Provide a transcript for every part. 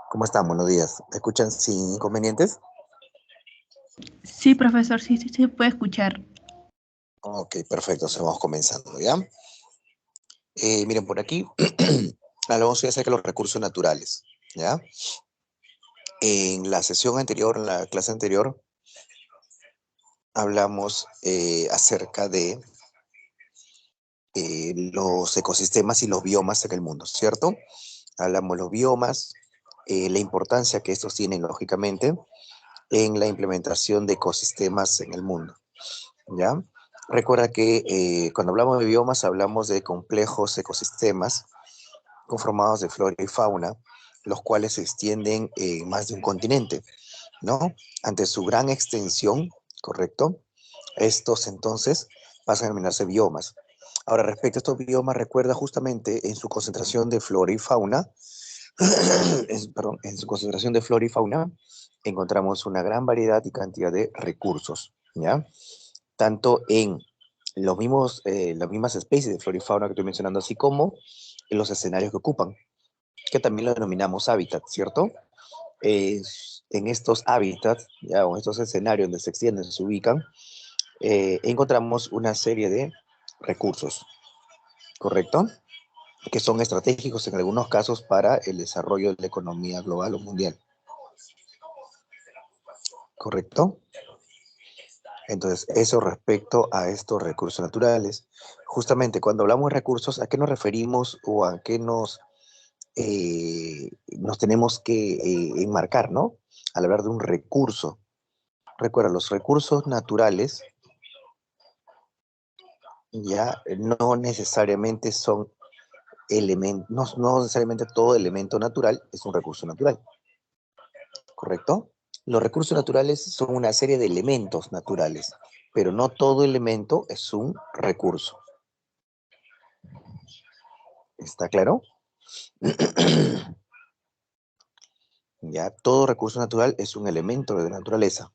¿Cómo están? Buenos días. ¿Me escuchan sin inconvenientes? Sí, profesor, sí, sí, sí, puede escuchar. Ok, perfecto. Se vamos comenzando, ¿ya? Miren, por aquí hablamos hoy acerca de los recursos naturales, ¿ya? En la sesión anterior, en la clase anterior, hablamos acerca de los ecosistemas y los biomas en el mundo, ¿cierto? Hablamos de los biomas, la importancia que estos tienen, lógicamente, en la implementación de ecosistemas en el mundo. ¿Ya? Recuerda que cuando hablamos de biomas hablamos de complejos ecosistemas conformados de flora y fauna, los cuales se extienden en más de un continente, ¿no? Ante su gran extensión, ¿correcto? Estos entonces pasan a denominarse biomas. Ahora, respecto a estos biomas, recuerda justamente en su concentración de flora y fauna, perdón, en su concentración de flora y fauna, encontramos una gran variedad y cantidad de recursos, ¿ya? Tanto en las mismas especies de flora y fauna que estoy mencionando, así como en los escenarios que ocupan, que también lo denominamos hábitat, ¿cierto? En estos hábitats, ya, o en estos escenarios donde se extienden, se ubican, encontramos una serie de recursos, ¿correcto? Que son estratégicos en algunos casos para el desarrollo de la economía global o mundial, ¿correcto? Entonces, eso respecto a estos recursos naturales. Justamente cuando hablamos de recursos, ¿a qué nos referimos o a qué nos tenemos que enmarcar, ¿no? Al hablar de un recurso. Recuerda, los recursos naturales ya no necesariamente son elementos, no necesariamente todo elemento natural es un recurso natural, ¿correcto? Los recursos naturales son una serie de elementos naturales, pero no todo elemento es un recurso. ¿Está claro? Ya, todo recurso natural es un elemento de la naturaleza,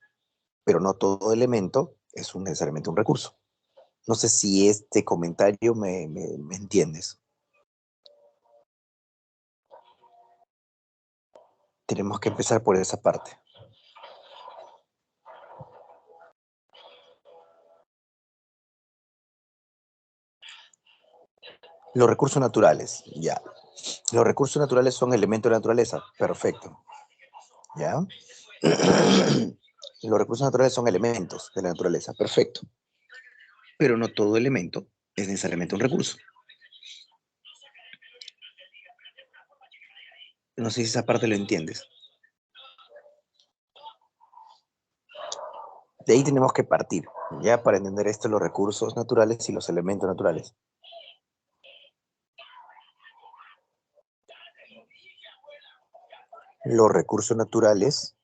pero no todo elemento es necesariamente un recurso. No sé si este comentario me entiendes. Tenemos que empezar por esa parte. Los recursos naturales, ya. Los recursos naturales son elementos de la naturaleza, perfecto. ¿Ya? Los recursos naturales son elementos de la naturaleza, perfecto. Pero no todo elemento es necesariamente un recurso. No sé si esa parte lo entiendes. De ahí tenemos que partir, ya para entender esto, los recursos naturales y los elementos naturales. Los recursos naturales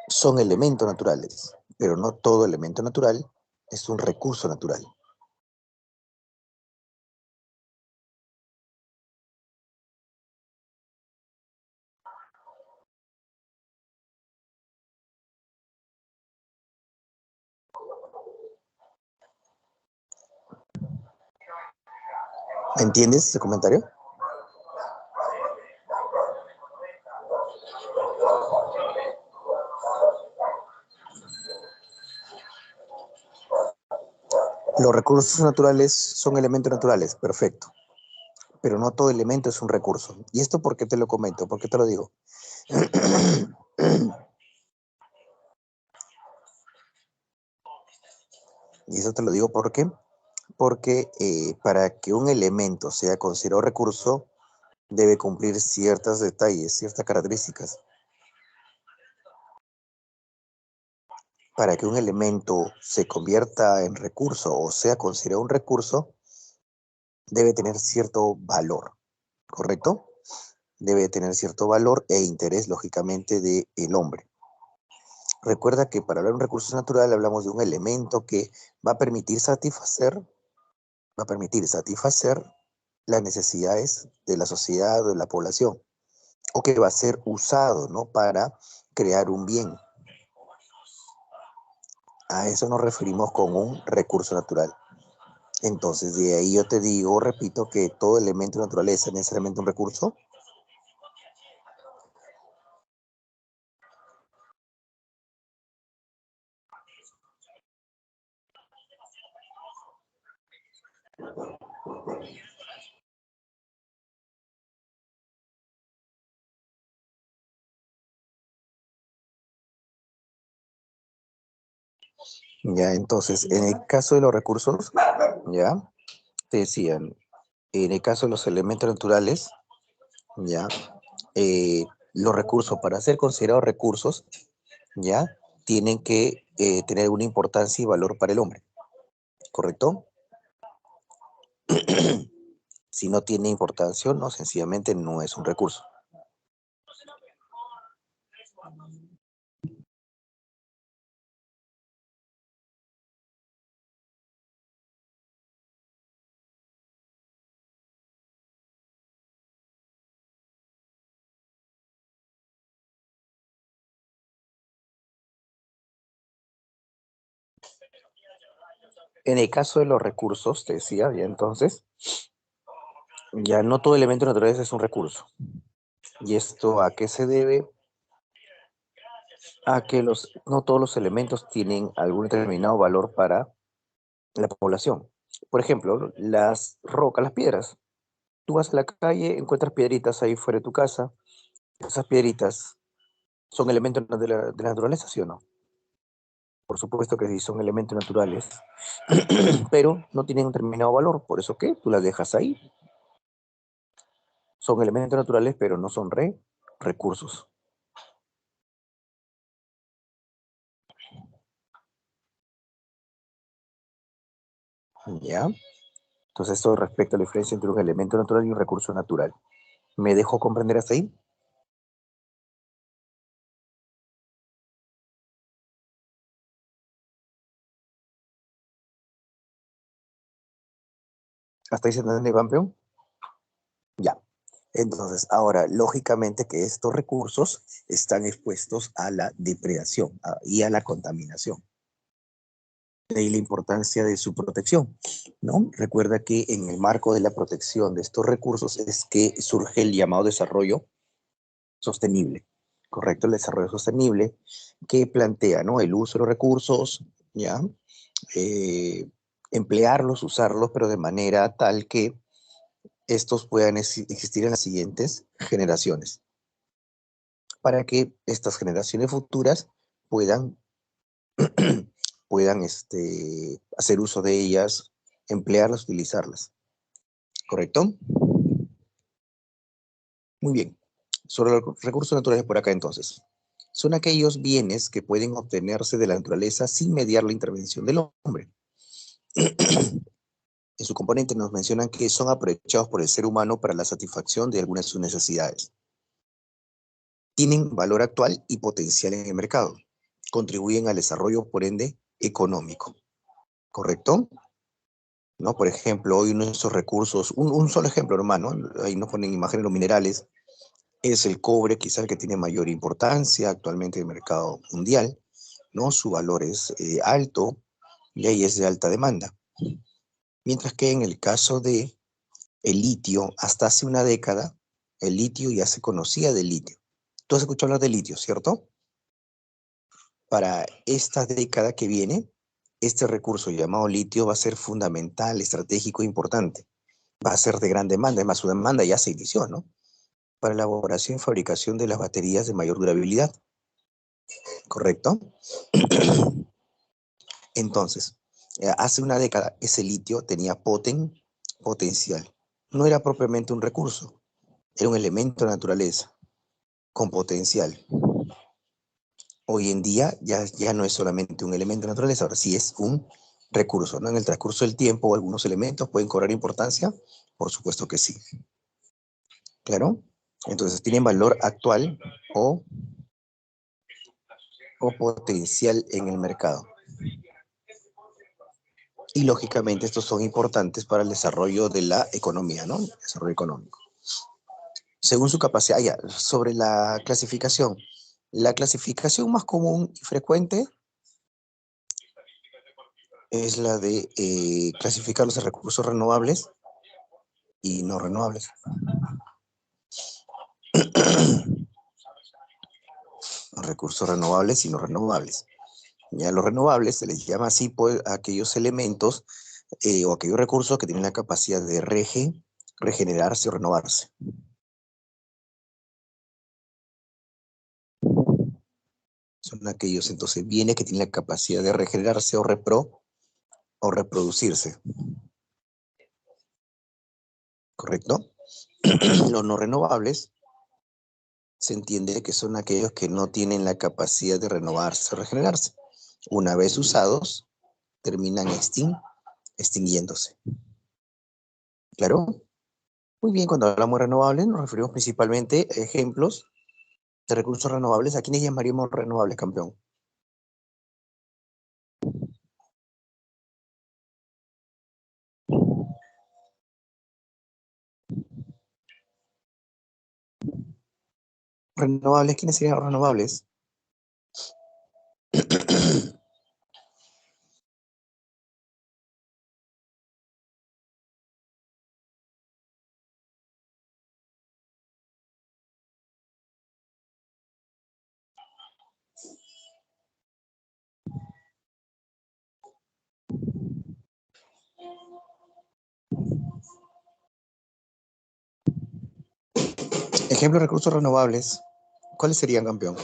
son elementos naturales, pero no todo elemento natural es un recurso natural. ¿Entiendes ese comentario? Los recursos naturales son elementos naturales, perfecto, pero no todo elemento es un recurso. ¿Y esto por qué te lo comento? ¿Por qué te lo digo? Y eso te lo digo porque para que un elemento sea considerado recurso, debe cumplir ciertos detalles, ciertas características. Para que un elemento se convierta en recurso o sea considerado un recurso, debe tener cierto valor, ¿correcto? Debe tener cierto valor e interés, lógicamente, del hombre. Recuerda que para hablar de un recurso natural hablamos de un elemento que va a permitir satisfacer las necesidades de la sociedad o de la población, o que va a ser usado, ¿no? Para crear un bien. A eso nos referimos con un recurso natural. Entonces, de ahí yo te digo, repito, que todo elemento de naturaleza es necesariamente un recurso. Ya, entonces, en el caso de los recursos, ya, te decían, en el caso de los elementos naturales, ya, los recursos, para ser considerados recursos, ya, tienen que tener una importancia y valor para el hombre, ¿correcto? Si no tiene importancia, no, sencillamente no es un recurso. En el caso de los recursos, te decía, ya entonces, ya no todo elemento natural es un recurso. ¿Y esto a qué se debe? A que no todos los elementos tienen algún determinado valor para la población. Por ejemplo, las rocas, las piedras. Tú vas a la calle, encuentras piedritas ahí fuera de tu casa. Esas piedritas son elementos de la naturaleza, ¿sí o no? Por supuesto que sí, son elementos naturales, pero no tienen un determinado valor. ¿Por eso qué? Tú las dejas ahí. Son elementos naturales, pero no son recursos. ¿Ya? Entonces, esto respecto a la diferencia entre un elemento natural y un recurso natural. ¿Me dejo comprender hasta ahí? ¿Hasta ahí se entiende, campeón? Ya. Entonces, ahora, lógicamente que estos recursos están expuestos a la depredación y a la contaminación. De ahí la importancia de su protección, ¿no? Recuerda que en el marco de la protección de estos recursos es que surge el llamado desarrollo sostenible, ¿correcto? El desarrollo sostenible que plantea, ¿no? El uso de los recursos, ¿ya? Eh, emplearlos, usarlos, pero de manera tal que estos puedan existir en las siguientes generaciones, para que estas generaciones futuras puedan, puedan hacer uso de ellas, emplearlas, utilizarlas. ¿Correcto? Muy bien. Sobre los recursos naturales por acá entonces. Son aquellos bienes que pueden obtenerse de la naturaleza sin mediar la intervención del hombre. En su componente nos mencionan que son aprovechados por el ser humano para la satisfacción de algunas de sus necesidades. Tienen valor actual y potencial en el mercado. Contribuyen al desarrollo, por ende, económico. ¿Correcto? ¿No? Por ejemplo, hoy uno de esos recursos, un solo ejemplo, hermano, ahí nos ponen imágenes de los minerales, es el cobre, quizá el que tiene mayor importancia actualmente en el mercado mundial, ¿no? Su valor es alto y ahí es de alta demanda. Mientras que en el caso de el litio, hasta hace una década, el litio ya se conocía del litio. Tú has escuchado hablar del litio, ¿cierto? Para esta década que viene, este recurso llamado litio va a ser fundamental, estratégico e importante. Va a ser de gran demanda, además su demanda ya se inició, ¿no? Para elaboración y fabricación de las baterías de mayor durabilidad, ¿correcto? Entonces, hace una década ese litio tenía potencial. No era propiamente un recurso, era un elemento de naturaleza con potencial. Hoy en día ya no es solamente un elemento de naturaleza, ahora sí es un recurso, ¿no? En el transcurso del tiempo, algunos elementos pueden cobrar importancia, por supuesto que sí. ¿Claro? Entonces, tienen valor actual o, o potencial en el mercado. Y lógicamente estos son importantes para el desarrollo de la economía, ¿no? Desarrollo económico. Según su capacidad, ya, sobre la clasificación más común y frecuente es la de clasificarlos en recursos renovables y no renovables. Recursos renovables y no renovables. Ya los renovables se les llama así por aquellos elementos o aquellos recursos que tienen la capacidad de regenerarse o renovarse. Son aquellos entonces bienes que tienen la capacidad de regenerarse o reproducirse. ¿Correcto? Los no renovables se entiende que son aquellos que no tienen la capacidad de renovarse o regenerarse. Una vez usados, terminan extinguiéndose. ¿Claro? Muy bien, cuando hablamos de renovables nos referimos principalmente a ejemplos de recursos renovables. ¿A quiénes llamaríamos renovables, campeón? ¿Renovables? ¿Quiénes serían renovables? Ejemplos de recursos renovables. ¿Cuáles serían, campeón?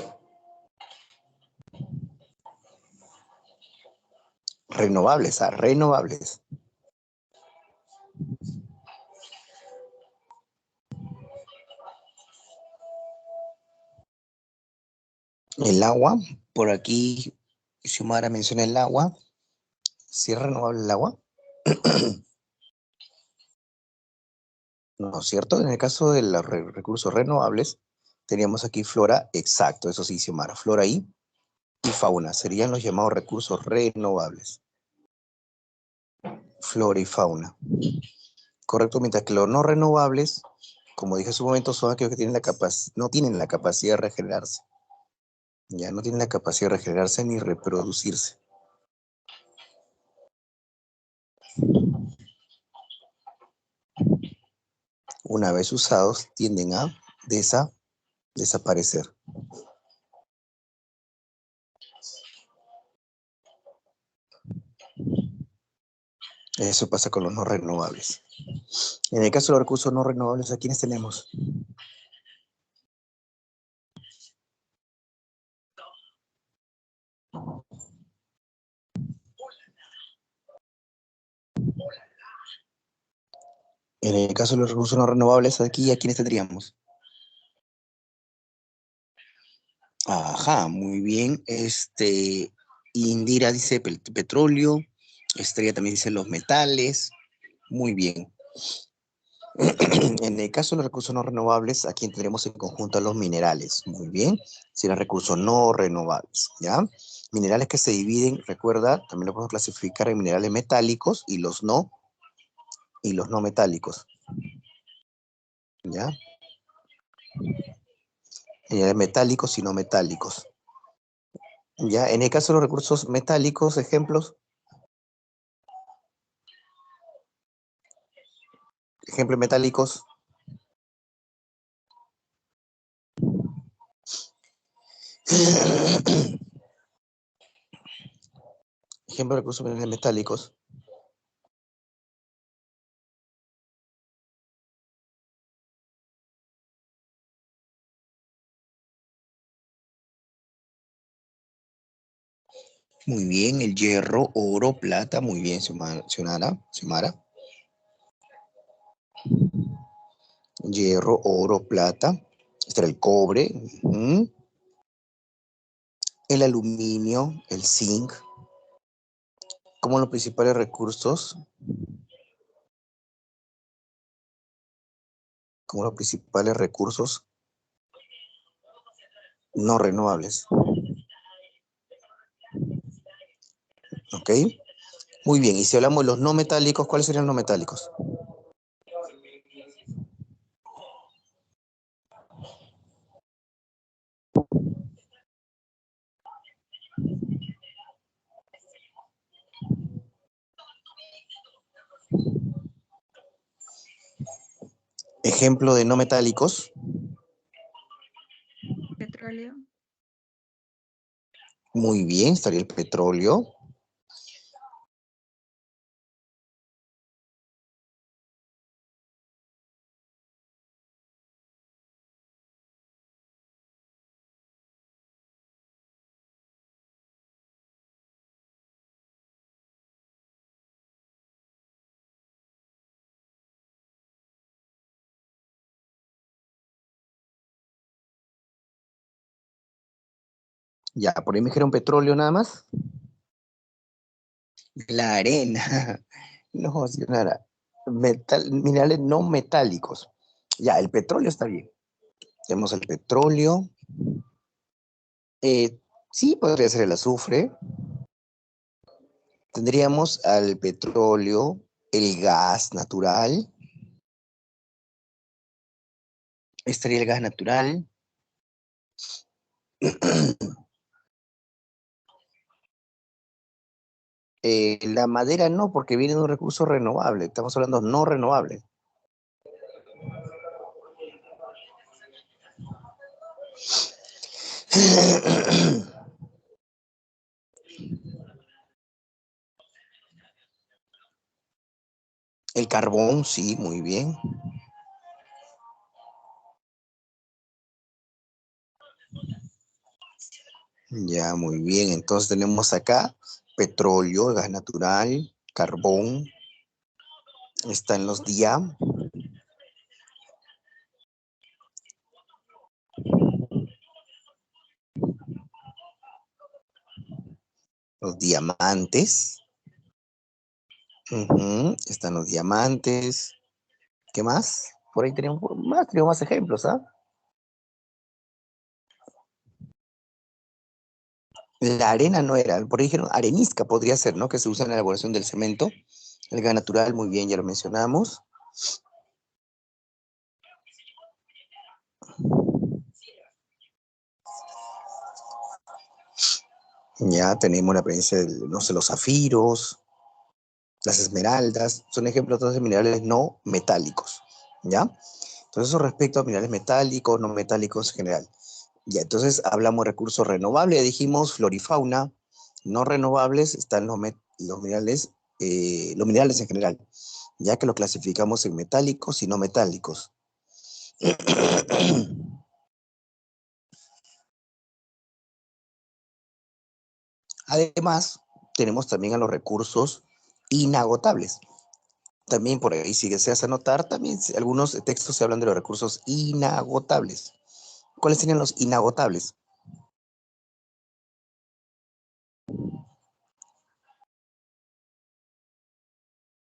Renovables. El agua, por aquí Xiomara menciona el agua. ¿Sí es renovable el agua? No, ¿cierto? En el caso de los recursos renovables, teníamos aquí flora, exacto, eso sí, Xiomara, flora y fauna, serían los llamados recursos renovables. Flora y fauna. Correcto, mientras que los no renovables, como dije hace un momento, son aquellos que tienen no tienen la capacidad de regenerarse. Ya no tienen la capacidad de regenerarse ni reproducirse. Una vez usados, tienden a desaparecer. Eso pasa con los no renovables. En el caso de los recursos no renovables, ¿a quiénes tenemos? En el caso de los recursos no renovables, aquí, ¿a quiénes tendríamos? Ajá, muy bien. Indira dice petróleo, Estrella también dice los metales. Muy bien. En el caso de los recursos no renovables, aquí tendremos en conjunto a los minerales. Muy bien. Serán recursos no renovables, ¿ya? Minerales que se dividen, recuerda, también lo podemos clasificar en minerales metálicos y los no metálicos, ¿ya? Minerales metálicos y no metálicos. ¿Ya? En el caso de los recursos metálicos, ejemplos metálicos. Ejemplo de recursos metálicos. Muy bien, el hierro, oro, plata, muy bien, Xiomara. Hierro, oro, plata. Este era el cobre. El aluminio, el zinc, como los principales recursos, no renovables. ¿Ok? Muy bien, y si hablamos de los no metálicos, ¿cuáles serían los metálicos? Ejemplo de no metálicos. Petróleo. Muy bien, estaría el petróleo. Ya, por ahí me dijeron petróleo nada más. La arena. No, señora. Minerales no metálicos. Ya, el petróleo está bien. Tenemos el petróleo. Sí, podría ser el azufre. Tendríamos al petróleo, el gas natural. Estaría el gas natural. La madera no, porque viene de un recurso renovable. Estamos hablando no renovable. El carbón, sí, muy bien. Ya, muy bien. Entonces tenemos acá petróleo, gas natural, carbón. Están los los diamantes. Están los diamantes. ¿Qué más? Por ahí tenemos más ejemplos, ¿ah? La arena no era, por ahí dijeron arenisca podría ser, ¿no? Que se usa en la elaboración del cemento. El gas natural, muy bien, ya lo mencionamos. Ya tenemos la presencia de, no sé, los zafiros, las esmeraldas, son ejemplos de minerales no metálicos, ¿ya? Entonces, eso respecto a minerales metálicos, no metálicos en general. Ya, entonces hablamos de recursos renovables, dijimos flora y fauna, no renovables están los minerales en general, ya que los clasificamos en metálicos y no metálicos. Además, tenemos también a los recursos inagotables. También por ahí, si deseas anotar, también algunos textos se hablan de los recursos inagotables. ¿Cuáles serían los inagotables?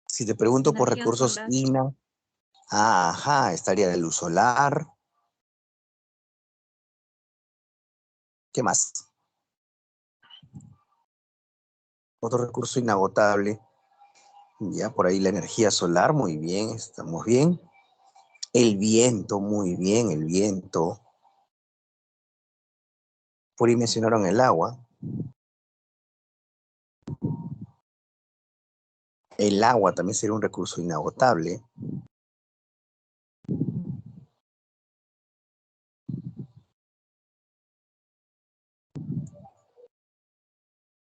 Si te pregunto por Energía recursos solar. ajá, estaría la luz solar. ¿Qué más? Otro recurso inagotable. Ya por ahí la energía solar, muy bien, estamos bien. El viento, muy bien, el viento. Por ahí mencionaron el agua. El agua también sería un recurso inagotable.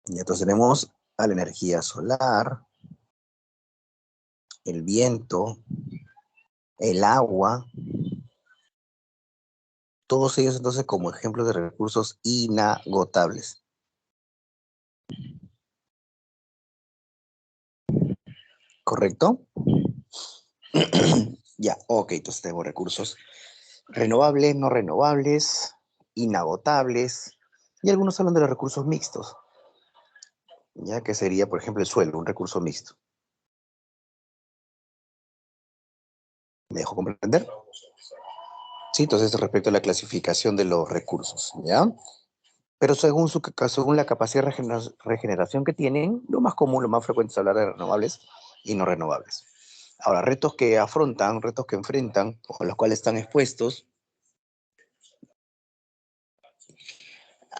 Y entonces tenemos a la energía solar, el viento, el agua, todos ellos entonces como ejemplos de recursos inagotables. ¿Correcto? Ya, ok, entonces tenemos recursos renovables, no renovables, inagotables, y algunos hablan de los recursos mixtos, ya que sería, por ejemplo, el suelo, un recurso mixto. ¿Me dejo comprender? Sí, entonces respecto a la clasificación de los recursos, ¿ya? Pero según la capacidad de regeneración que tienen, lo más común, lo más frecuente es hablar de renovables y no renovables. Ahora, retos que afrontan, retos que enfrentan, o a los cuales están expuestos.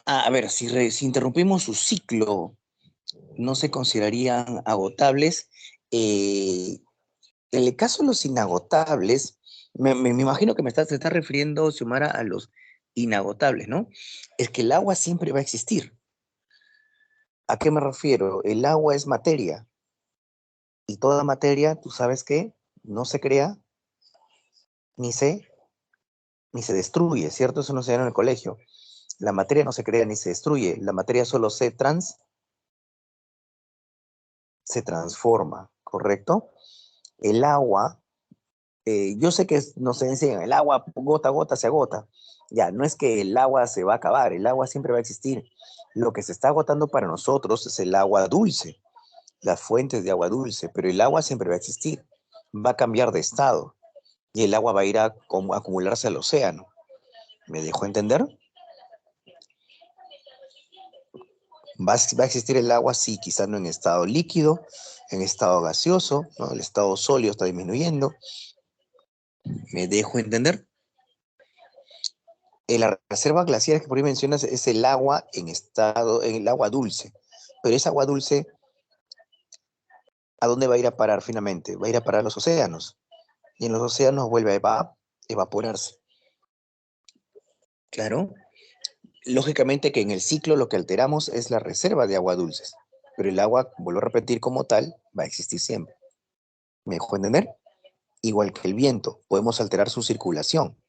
A ver, si interrumpimos su ciclo, no se considerarían agotables. En el caso de los inagotables, me imagino que te estás refiriendo, Xiomara, a los inagotables, ¿no? Es que el agua siempre va a existir. ¿A qué me refiero? El agua es materia y toda materia, tú sabes que no se crea ni se, ni se destruye, ¿cierto? Eso no se da en el colegio. La materia no se crea ni se destruye, la materia solo se transforma, ¿correcto? El agua Yo sé que nos enseñan, el agua gota a gota se agota. Ya, no es que el agua se va a acabar, el agua siempre va a existir. Lo que se está agotando para nosotros es el agua dulce, las fuentes de agua dulce, pero el agua siempre va a existir. Va a cambiar de estado y el agua va a ir a acumularse al océano. ¿Me dejó entender? Va a existir el agua, sí, quizás no en estado líquido, en estado gaseoso, ¿no? El estado sólido está disminuyendo. ¿Me dejo entender? La reserva glaciares que por ahí mencionas es el agua en el agua dulce. Pero esa agua dulce, ¿a dónde va a ir a parar finalmente? Va a ir a parar a los océanos. Y en los océanos vuelve a evaporarse. Claro. Lógicamente que en el ciclo lo que alteramos es la reserva de agua dulces. Pero el agua, vuelvo a repetir, como tal, va a existir siempre. ¿Me dejó entender? Igual que el viento, podemos alterar su circulación,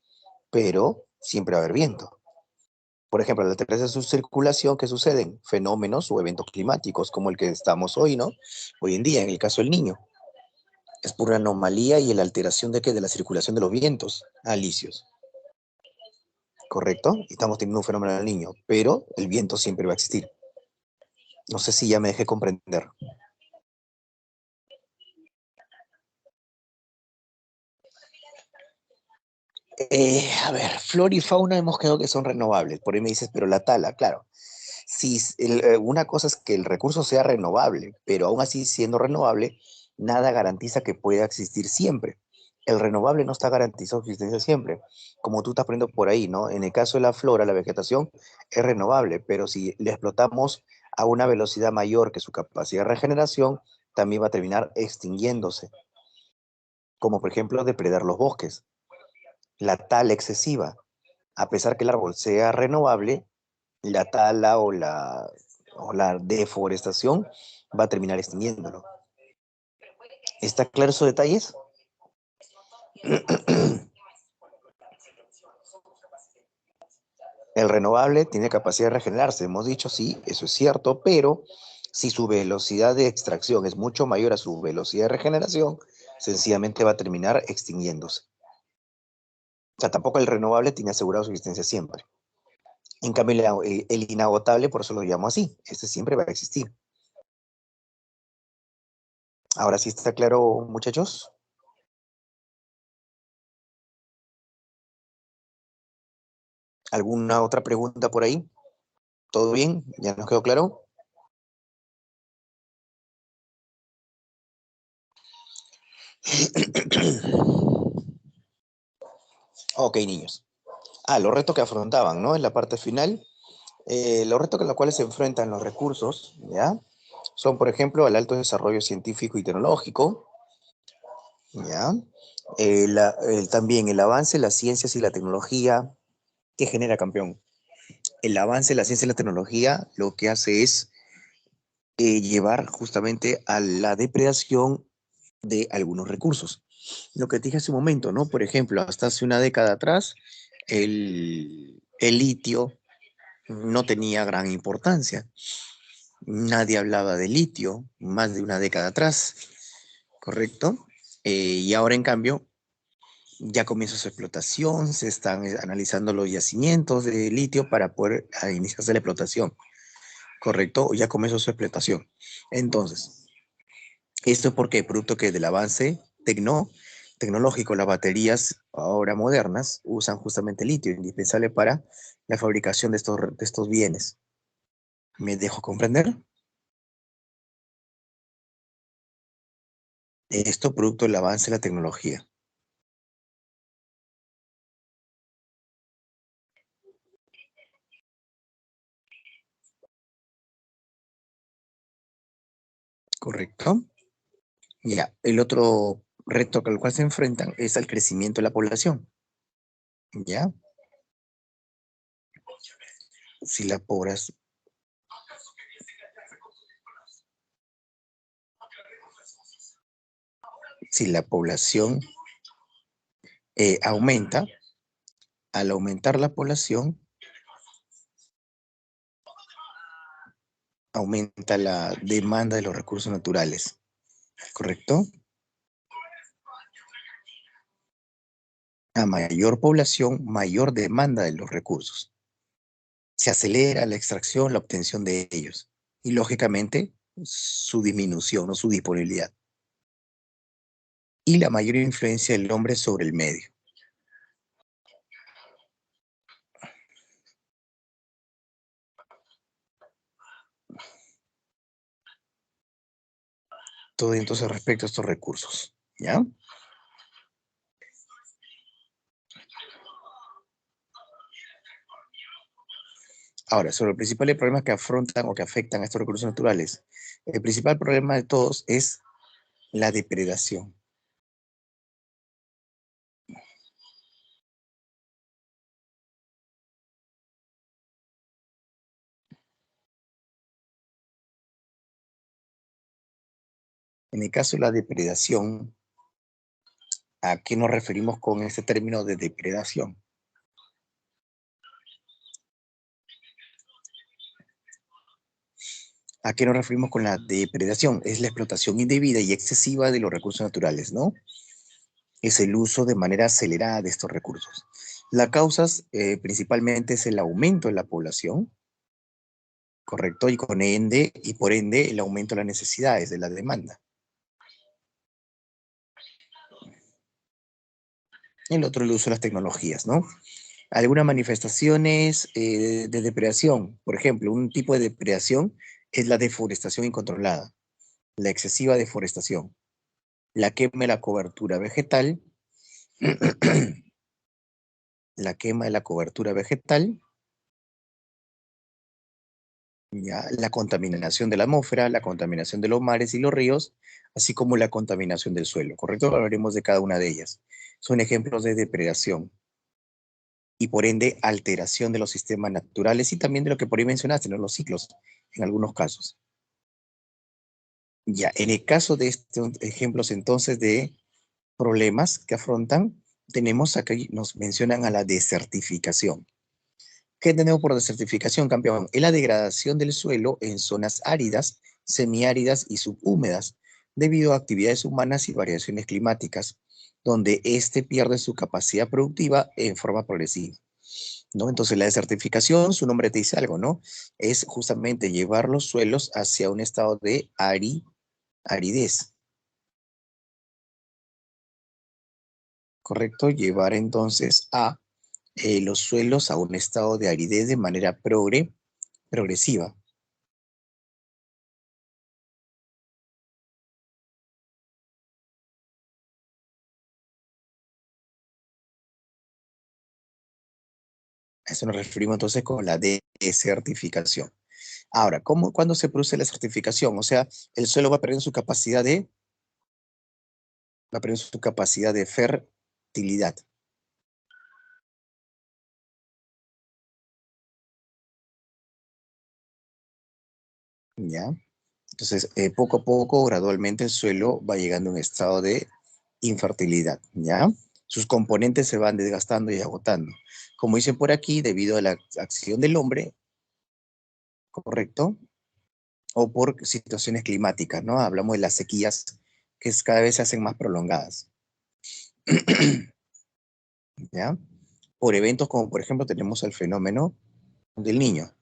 pero siempre va a haber viento. Por ejemplo, al alterarse su circulación, ¿qué suceden? Fenómenos o eventos climáticos como el que estamos hoy, ¿no? Hoy en día, en el caso del Niño. Es por una anomalía y la alteración de la circulación de los vientos alisios, ¿correcto? Y estamos teniendo un fenómeno del Niño, pero el viento siempre va a existir. No sé si ya me dejé comprender. A ver, flora y fauna hemos quedado que son renovables. Por ahí me dices, pero la tala, claro. Si una cosa es que el recurso sea renovable, pero aún así siendo renovable, nada garantiza que pueda existir siempre. El renovable no está garantizado su existencia siempre. Como tú estás poniendo por ahí, ¿no? En el caso de la flora, la vegetación es renovable, pero si le explotamos a una velocidad mayor que su capacidad de regeneración, también va a terminar extinguiéndose. Como por ejemplo depredar los bosques. La tala excesiva, a pesar que el árbol sea renovable, la tala o la deforestación va a terminar extinguiéndolo. ¿Está claro esos detalles? El renovable tiene capacidad de regenerarse, hemos dicho, sí, eso es cierto, pero si su velocidad de extracción es mucho mayor a su velocidad de regeneración, sencillamente va a terminar extinguiéndose. O sea, tampoco el renovable tiene asegurado su existencia siempre. En cambio, el inagotable, por eso lo llamo así, este siempre va a existir. Ahora sí está claro, muchachos. ¿Alguna otra pregunta por ahí? ¿Todo bien? ¿Ya nos quedó claro? Ok, niños. Los retos que afrontaban, ¿no? En la parte final, los retos con los cuales se enfrentan los recursos, ¿ya? Son, por ejemplo, el alto desarrollo científico y tecnológico, ¿ya? También el avance de las ciencias y la tecnología, ¿qué genera, campeón? El avance de la ciencia y la tecnología lo que hace es llevar justamente a la depredación de algunos recursos. Lo que te dije hace un momento, ¿no? Por ejemplo, hasta hace una década atrás, el litio no tenía gran importancia. Nadie hablaba de litio más de una década atrás, ¿correcto? Y ahora, en cambio, ya comienza su explotación, se están analizando los yacimientos de litio para poder iniciarse la explotación, ¿correcto? Ya comenzó su explotación. Entonces, ¿esto es porque producto que del avance tecnológico, las baterías ahora modernas usan justamente litio, indispensable para la fabricación de estos bienes? ¿Me dejo comprender? Esto producto del avance de la tecnología. ¿Correcto? Ya, el otro reto con el cual se enfrentan es al crecimiento de la población. ¿Ya? Si la población, si la población aumenta, al aumentar la población, aumenta la demanda de los recursos naturales. ¿Correcto? A mayor población, mayor demanda de los recursos. Se acelera la extracción, la obtención de ellos. Y lógicamente, su disminución o su disponibilidad. Y la mayor influencia del hombre sobre el medio. Todo entonces respecto a estos recursos. ¿Ya? Ahora, sobre los principales problemas que afrontan o que afectan a estos recursos naturales. El principal problema de todos es la depredación. En el caso de la depredación, ¿a qué nos referimos con este término de depredación? ¿A qué nos referimos con la depredación? Es la explotación indebida y excesiva de los recursos naturales, ¿no? Es el uso de manera acelerada de estos recursos. Las causas principalmente es el aumento de la población, ¿correcto? Y por ende el aumento de las necesidades, de la demanda. El otro, el uso de las tecnologías, ¿no? Algunas manifestaciones de depredación, por ejemplo, un tipo de depredación es la deforestación incontrolada, la excesiva deforestación, la quema de la cobertura vegetal, la quema de la cobertura vegetal, ¿ya? La contaminación de la atmósfera, la contaminación de los mares y los ríos, así como la contaminación del suelo, ¿correcto? Hablaremos de cada una de ellas. Son ejemplos de depredación y por ende alteración de los sistemas naturales y también de lo que por ahí mencionaste, ¿no? Los ciclos, en algunos casos. Ya, en el caso de estos ejemplos entonces de problemas que afrontan, tenemos aquí, nos mencionan a la desertificación. ¿Qué tenemos por desertificación, campeón? Es la degradación del suelo en zonas áridas, semiáridas y subhúmedas, debido a actividades humanas y variaciones climáticas, donde éste pierde su capacidad productiva en forma progresiva, ¿no? Entonces la desertificación, su nombre te dice algo, ¿no? Es justamente llevar los suelos hacia un estado de aridez, ¿correcto? Llevar entonces a los suelos a un estado de aridez de manera progresiva. A eso nos referimos entonces con la desertificación. Ahora, ¿cuándo se produce la desertificación? O sea, el suelo va perdiendo su capacidad de fertilidad, ¿ya? Entonces, poco a poco, gradualmente, el suelo va llegando a un estado de infertilidad, ¿ya? Sus componentes se van desgastando y agotando. Como dicen por aquí, debido a la acción del hombre, ¿correcto? O por situaciones climáticas, ¿no? Hablamos de las sequías cada vez se hacen más prolongadas, ¿ya? Por eventos como, por ejemplo, tenemos el fenómeno del niño.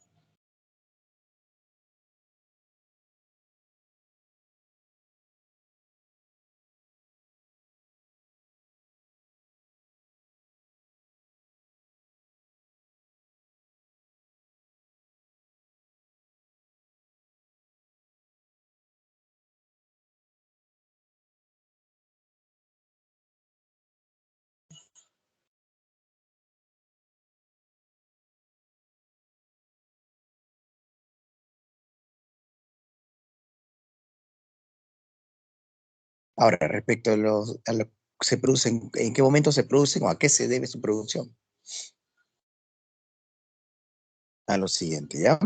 Ahora, respecto a lo que se producen, en qué momento se producen o a qué se debe su producción. A lo siguiente, ¿ya?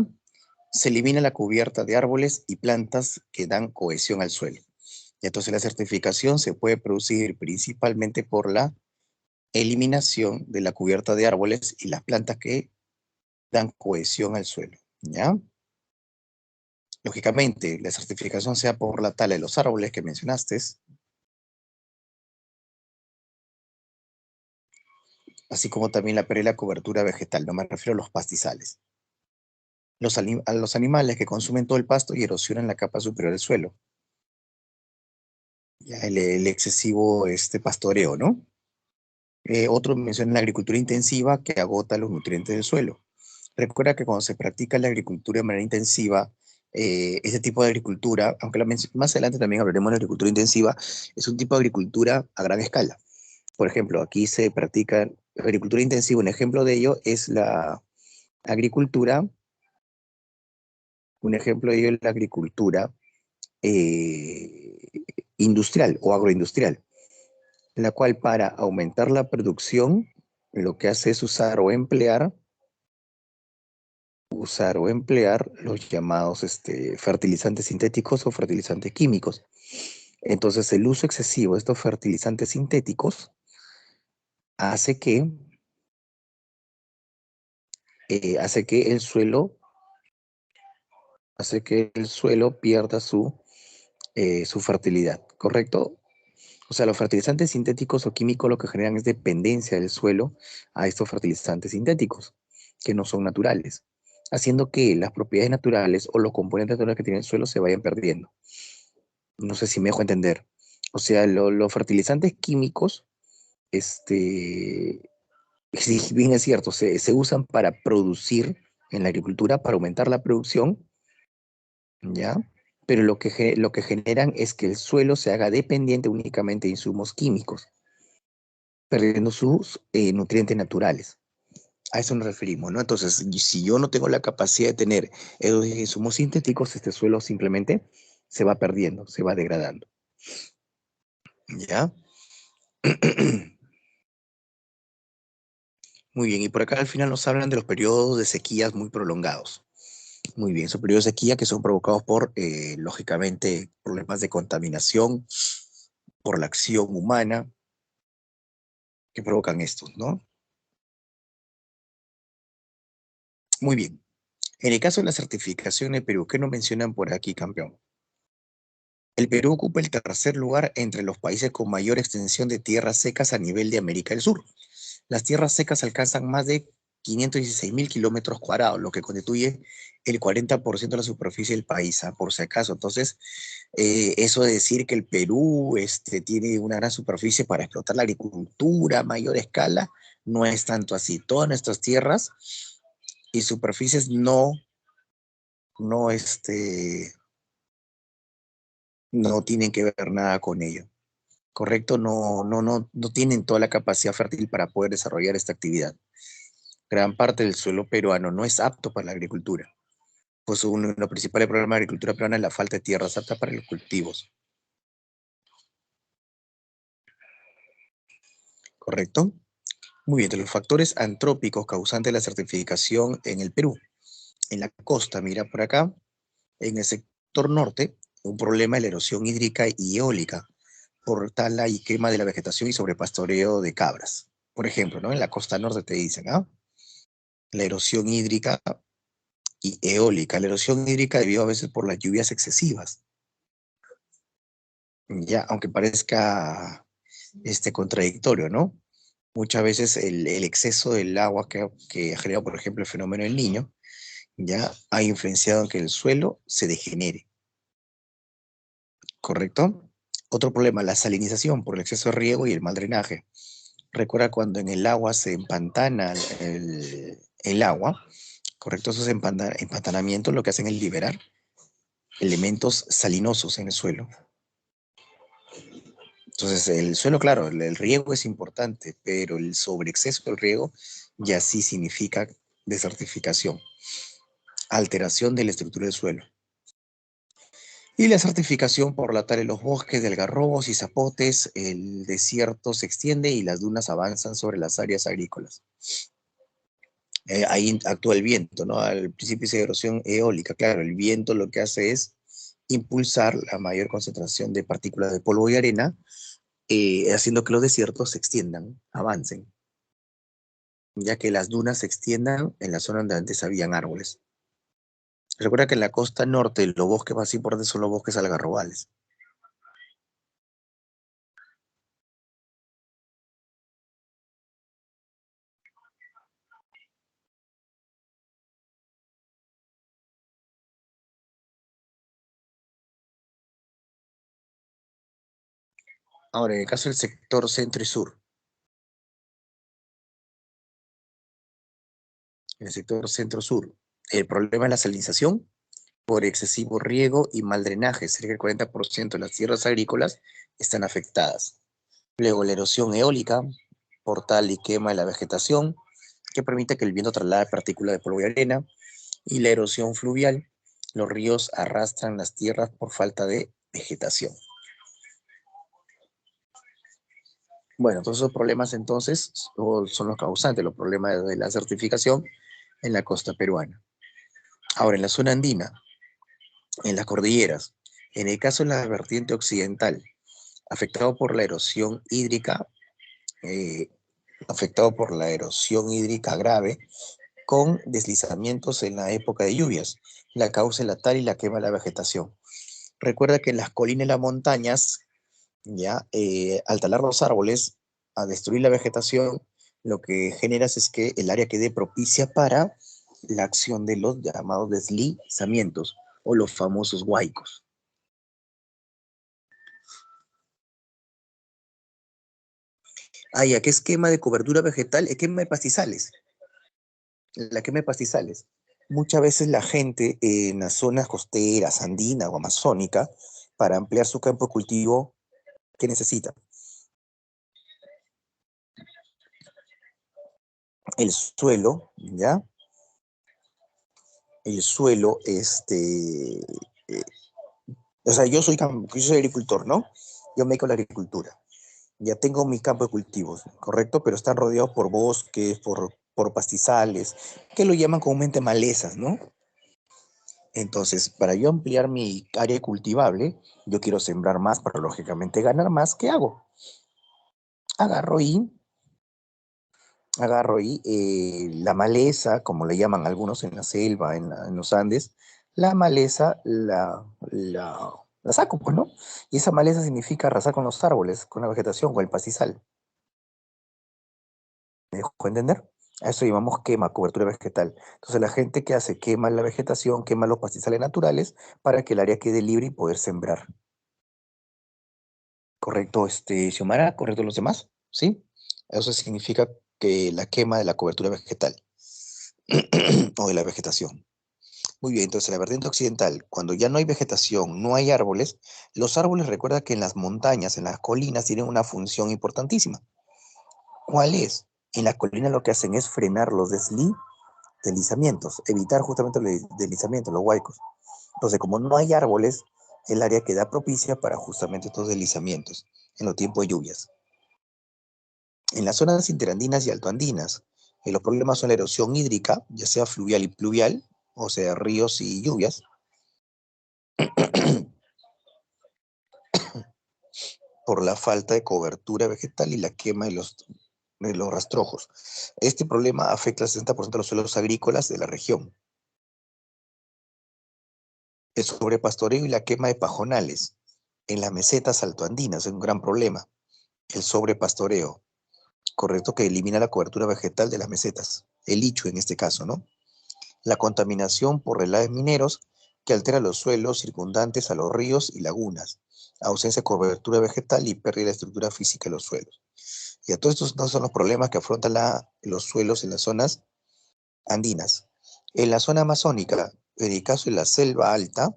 Se elimina la cubierta de árboles y plantas que dan cohesión al suelo. Y entonces la certificación se puede producir principalmente por la eliminación de la cubierta de árboles y las plantas que dan cohesión al suelo, ¿ya? Lógicamente, la certificación sea por la tala de los árboles que mencionaste, así como también la pérdida de la cobertura vegetal, no me refiero a los pastizales. A los animales que consumen todo el pasto y erosionan la capa superior del suelo. Ya el excesivo pastoreo, ¿no? Otro menciona la agricultura intensiva que agota los nutrientes del suelo. Recuerda que cuando se practica la agricultura de manera intensiva, ese tipo de agricultura, aunque más adelante también hablaremos de agricultura intensiva, es un tipo de agricultura a gran escala. Por ejemplo, aquí se practica agricultura intensiva. Un ejemplo de ello es la agricultura, un ejemplo de ello es la agricultura eh, industrial o agroindustrial, la cual para aumentar la producción lo que hace es usar o emplear los llamados fertilizantes sintéticos o fertilizantes químicos. Entonces, el uso excesivo de estos fertilizantes sintéticos hace que, hace que el suelo, pierda su fertilidad, ¿correcto? O sea, los fertilizantes sintéticos o químicos lo que generan es dependencia del suelo a estos fertilizantes sintéticos, que no son naturales, haciendo que las propiedades naturales o los componentes naturales que tiene el suelo se vayan perdiendo. No sé si me dejo entender. O sea, los fertilizantes químicos, sí, bien es cierto, se usan para producir en la agricultura, para aumentar la producción, ¿ya? Pero lo que generan es que el suelo se haga dependiente únicamente de insumos químicos, perdiendo sus nutrientes naturales. A eso nos referimos, ¿no? Entonces, si yo no tengo la capacidad de tener esos insumos sintéticos, este suelo simplemente se va perdiendo, se va degradando, ¿ya? Muy bien, y por acá al final nos hablan de los periodos de sequías muy prolongados. Muy bien, son periodos de sequía que son provocados por, lógicamente, problemas de contaminación, por la acción humana que provocan estos, ¿no? Muy bien. En el caso de la certificación de Perú, ¿qué nos mencionan por aquí, campeón? El Perú ocupa el tercer lugar entre los países con mayor extensión de tierras secas a nivel de América del Sur. Las tierras secas alcanzan más de 516.000 kilómetros cuadrados, lo que constituye el 40% de la superficie del país, ¿ah? Por si acaso. Entonces, eso de decir que el Perú tiene una gran superficie para explotar la agricultura a mayor escala, no es tanto así. Todas nuestras tierras y superficies no, no tienen que ver nada con ello. ¿Correcto? No tienen toda la capacidad fértil para poder desarrollar esta actividad. Gran parte del suelo peruano no es apto para la agricultura. Pues uno de los principales problemas de la agricultura peruana es la falta de tierras aptas para los cultivos. ¿Correcto? Muy bien, de los factores antrópicos causantes de la certificación en el Perú. En la costa, mira por acá, en el sector norte, un problema es la erosión hídrica y eólica, por tala y quema de la vegetación y sobrepastoreo de cabras. Por ejemplo, ¿no? En la costa norte te dicen, ¿ah? La erosión hídrica y eólica. La erosión hídrica debido a veces por las lluvias excesivas. Ya, aunque parezca contradictorio, ¿no? Muchas veces el exceso del agua que ha generado, por ejemplo, el fenómeno del Niño, ya ha influenciado en que el suelo se degenere, ¿correcto? Otro problema, la salinización por el exceso de riego y el mal drenaje. Recuerda cuando en el agua se empantana el agua, ¿correcto? Esos empantanamientos lo que hacen es liberar elementos salinosos en el suelo. Entonces, el suelo, claro, el riego es importante, pero el sobreexceso del riego ya sí significa desertificación, alteración de la estructura del suelo. Y la certificación por la tala de los bosques de algarrobos y zapotes, el desierto se extiende y las dunas avanzan sobre las áreas agrícolas. Ahí actúa el viento, ¿no? Al principio dice erosión eólica, claro, el viento lo que hace es impulsar la mayor concentración de partículas de polvo y arena, haciendo que los desiertos se extiendan, avancen, ya que las dunas se extiendan en la zona donde antes habían árboles. Recuerda que en la costa norte los bosques más importantes son los bosques algarrobales. Ahora, en el caso del sector centro y sur, en el sector centro-sur, el problema es la salinización por excesivo riego y mal drenaje. Cerca del 40% de las tierras agrícolas están afectadas. Luego, la erosión eólica por tal y quema de la vegetación, que permite que el viento traslade partículas de polvo y arena. Y la erosión fluvial, los ríos arrastran las tierras por falta de vegetación. Bueno, todos esos problemas entonces son los causantes, los problemas de la certificación en la costa peruana. Ahora, en la zona andina, en las cordilleras, en el caso de la vertiente occidental, afectado por la erosión hídrica, eh, afectado por la erosión hídrica grave, con deslizamientos en la época de lluvias. La causa es la tal y la quema de la vegetación. Recuerda que en las colinas y las montañas, ya, al talar los árboles, a destruir la vegetación, lo que generas es que el área quede propicia para la acción de los llamados deslizamientos o los famosos huaicos. Ah, ya, ¿qué esquema de cobertura vegetal? Esquema de pastizales. La quema de pastizales. Muchas veces la gente en las zonas costeras, andina o amazónica, para ampliar su campo de cultivo, ¿qué necesita? El suelo, ¿ya? El suelo, o sea, yo soy agricultor, ¿no? Yo me dedico a la agricultura. Ya tengo mi campo de cultivos, ¿correcto? Pero están rodeados por bosques, por pastizales, que lo llaman comúnmente malezas, ¿no? Entonces, para yo ampliar mi área cultivable, yo quiero sembrar más para lógicamente ganar más. ¿Qué hago? Agarro y, agarro y la maleza, como le llaman algunos en la selva, en los Andes, la maleza la saco, pues, ¿no? Y esa maleza significa arrasar con los árboles, con la vegetación, con el pastizal. ¿Me dejo entender? A eso llamamos quema, cobertura vegetal. Entonces la gente que hace quema la vegetación, quema los pastizales naturales para que el área quede libre y poder sembrar. ¿Correcto, Xiomara? ¿Correcto los demás? ¿Sí? Eso significa que la quema de la cobertura vegetal o de la vegetación. Muy bien, entonces la vertiente occidental, cuando ya no hay vegetación, no hay árboles, los árboles recuerda que en las montañas, en las colinas, tienen una función importantísima. ¿Cuál es? En las colinas lo que hacen es frenar los deslizamientos, evitar justamente los deslizamientos, los huaicos. Entonces, como no hay árboles, el área queda propicia para justamente estos deslizamientos en los tiempos de lluvias. En las zonas interandinas y altoandinas, los problemas son la erosión hídrica, ya sea fluvial y pluvial, o sea, ríos y lluvias, por la falta de cobertura vegetal y la quema de los rastrojos. Este problema afecta al 60% de los suelos agrícolas de la región. El sobrepastoreo y la quema de pajonales en las mesetas altoandinas es un gran problema. El sobrepastoreo, correcto, que elimina la cobertura vegetal de las mesetas, el licho en este caso, ¿no? La contaminación por relaves mineros que altera los suelos circundantes a los ríos y lagunas, ausencia de cobertura vegetal y pérdida de estructura física de los suelos. Y a todos estos no son los problemas que afrontan los suelos en las zonas andinas. En la zona amazónica, en el caso de la selva alta,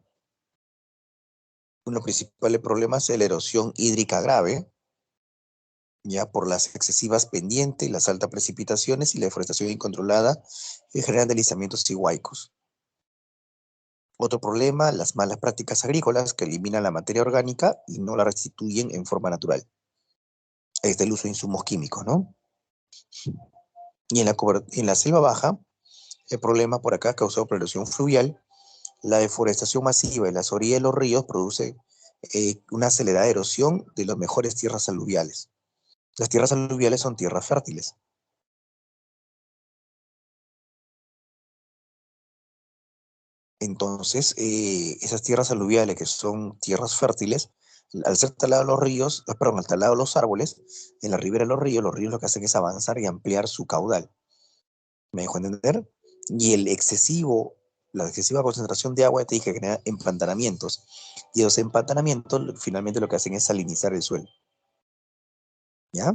uno de los principales problemas es la erosión hídrica grave, ya por las excesivas pendientes, las altas precipitaciones y la deforestación incontrolada que generan deslizamientos y huaicos. Otro problema, las malas prácticas agrícolas que eliminan la materia orgánica y no la restituyen en forma natural. Es el uso de insumos químicos, ¿no? Y en la selva baja, el problema por acá causado por erosión fluvial, la deforestación masiva en las orillas de los ríos produce una acelerada erosión de las mejores tierras aluviales. Las tierras aluviales son tierras fértiles. Entonces, esas tierras aluviales que son tierras fértiles, al ser talados los ríos, perdón, al talado los árboles, en la ribera de los ríos lo que hacen es avanzar y ampliar su caudal. ¿Me dejo entender? Y la excesiva concentración de agua te dije que genera empantanamientos. Y los empantanamientos finalmente lo que hacen es salinizar el suelo. ¿ya?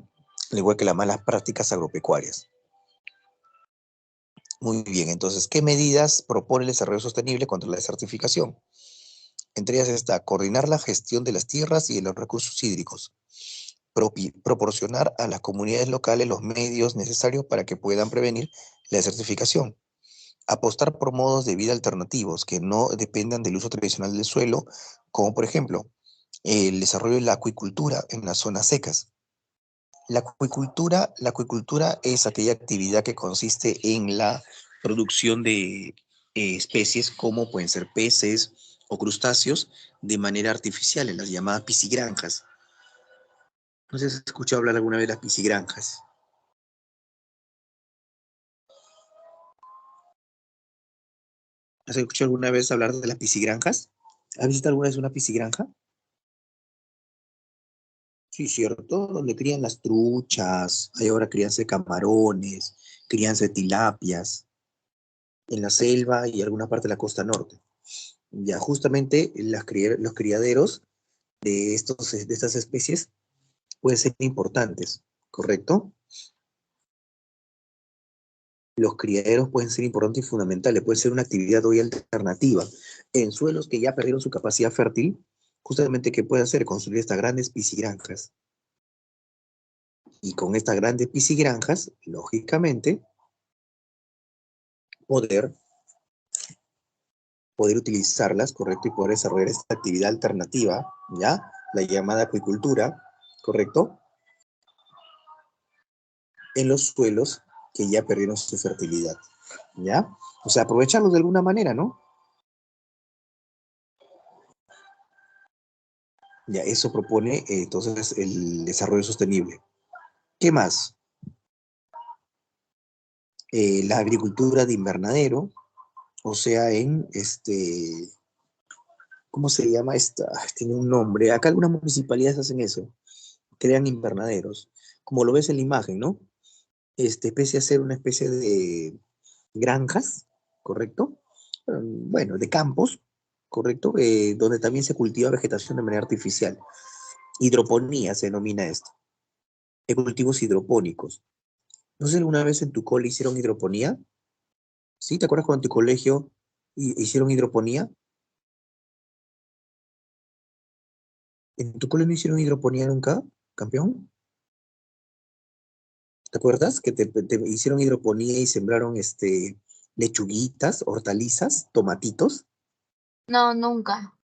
Al igual que las malas prácticas agropecuarias. Muy bien, entonces, ¿qué medidas propone el desarrollo sostenible contra la desertificación? Entre ellas está coordinar la gestión de las tierras y de los recursos hídricos, proporcionar a las comunidades locales los medios necesarios para que puedan prevenir la desertificación, apostar por modos de vida alternativos que no dependan del uso tradicional del suelo, como por ejemplo el desarrollo de la acuicultura en las zonas secas. La acuicultura es aquella actividad que consiste en la producción de especies como pueden ser peces o crustáceos de manera artificial en las llamadas piscigranjas. No sé si has escuchado hablar alguna vez de las piscigranjas. ¿Has escuchado alguna vez hablar de las piscigranjas? ¿Has visitado alguna vez una piscigranja? Sí, cierto, donde crían las truchas, hay ahora crianza de camarones, crianza de tilapias, en la selva y alguna parte de la costa norte. Ya justamente los criaderos de estas especies pueden ser importantes, ¿correcto? Los criaderos pueden ser importantes y fundamentales, puede ser una actividad hoy alternativa en suelos que ya perdieron su capacidad fértil, justamente ¿qué puede hacer? Construir estas grandes piscigranjas. Y con estas grandes piscigranjas, lógicamente, poder, poder utilizarlas, ¿correcto? Y poder desarrollar esta actividad alternativa, ¿ya? La llamada acuicultura, ¿correcto? En los suelos que ya perdieron su fertilidad, ¿ya? O sea, aprovecharlos de alguna manera, ¿no? Ya, eso propone entonces el desarrollo sostenible. ¿Qué más? La agricultura de invernadero, o sea, ¿cómo se llama esta? Tiene un nombre. Acá algunas municipalidades hacen eso, crean invernaderos, como lo ves en la imagen, ¿no? Especie a ser una especie de granjas, ¿correcto? Bueno, de campos, ¿correcto? Donde también se cultiva vegetación de manera artificial. Hidroponía se denomina esto. De cultivos hidropónicos. No sé si alguna vez en tu cole hicieron hidroponía. ¿Sí? ¿Te acuerdas cuando en tu colegio hicieron hidroponía? ¿En tu cole no hicieron hidroponía nunca, campeón? ¿Te acuerdas que te hicieron hidroponía y sembraron lechuguitas, hortalizas, tomatitos? No, nunca.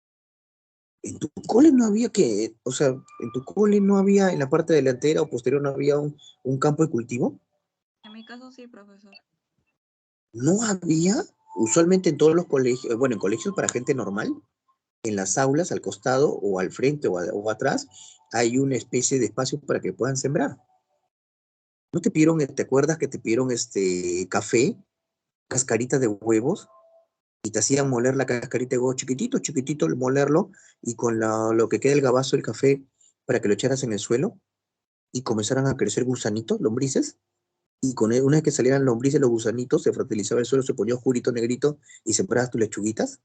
En tu cole no había que, o sea, en tu cole no había en la parte delantera o posterior no había un campo de cultivo. En mi caso sí, profesor. No había, usualmente en todos los colegios, bueno, en colegios para gente normal, en las aulas, al costado o al frente o atrás, hay una especie de espacio para que puedan sembrar. ¿No te pidieron, te acuerdas que te pidieron café, cascaritas de huevos, y te hacían moler la cascarita de huevo chiquitito, chiquitito, molerlo, y con lo que queda el gabazo del café para que lo echaras en el suelo y comenzaran a crecer gusanitos, lombrices? Y una vez que salieran lombrices, los gusanitos, se fertilizaba el suelo, se ponía oscurito, negrito, y sembrabas tus lechuguitas.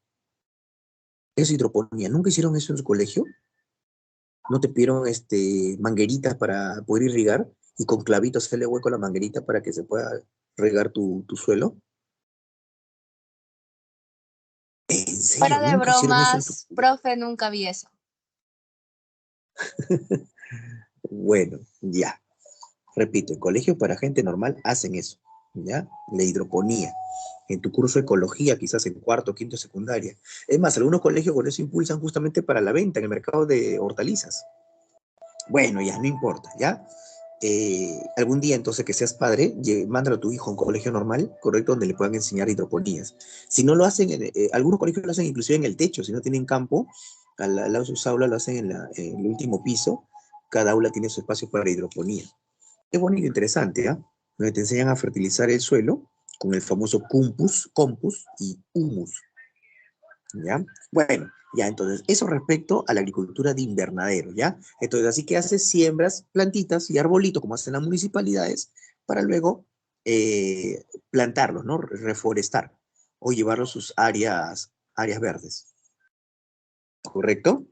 Es hidroponía. ¿Nunca hicieron eso en su colegio? ¿No te pidieron mangueritas para poder irrigar? Y con clavitos hacerle hueco a la manguerita para que se pueda regar tu suelo. ¿En serio? Fuera de ¿Nunca hicieron eso en tu... bromas, profe, nunca vi eso. Bueno, ya. Repito, en colegios para gente normal hacen eso, ¿ya? La hidroponía. En tu curso de ecología, quizás en cuarto, quinto, secundaria. Es más, algunos colegios con eso impulsan justamente para la venta en el mercado de hortalizas. Bueno, ya, no importa, ¿ya? Algún día entonces que seas padre, mándalo a tu hijo a un colegio normal, correcto, donde le puedan enseñar hidroponías. Si no lo hacen, algunos colegios lo hacen inclusive en el techo, si no tienen campo, al lado de sus aulas lo hacen en el último piso, cada aula tiene su espacio para hidroponía. Es bonito, interesante, ¿ah? Donde te enseñan a fertilizar el suelo con el famoso compus y humus, ¿ya? Bueno, ya, entonces, eso respecto a la agricultura de invernadero, ¿ya? Entonces, así que haces, siembras plantitas y arbolitos, como hacen las municipalidades, para luego plantarlos, ¿no? Reforestar o llevarlos a sus áreas verdes, ¿correcto?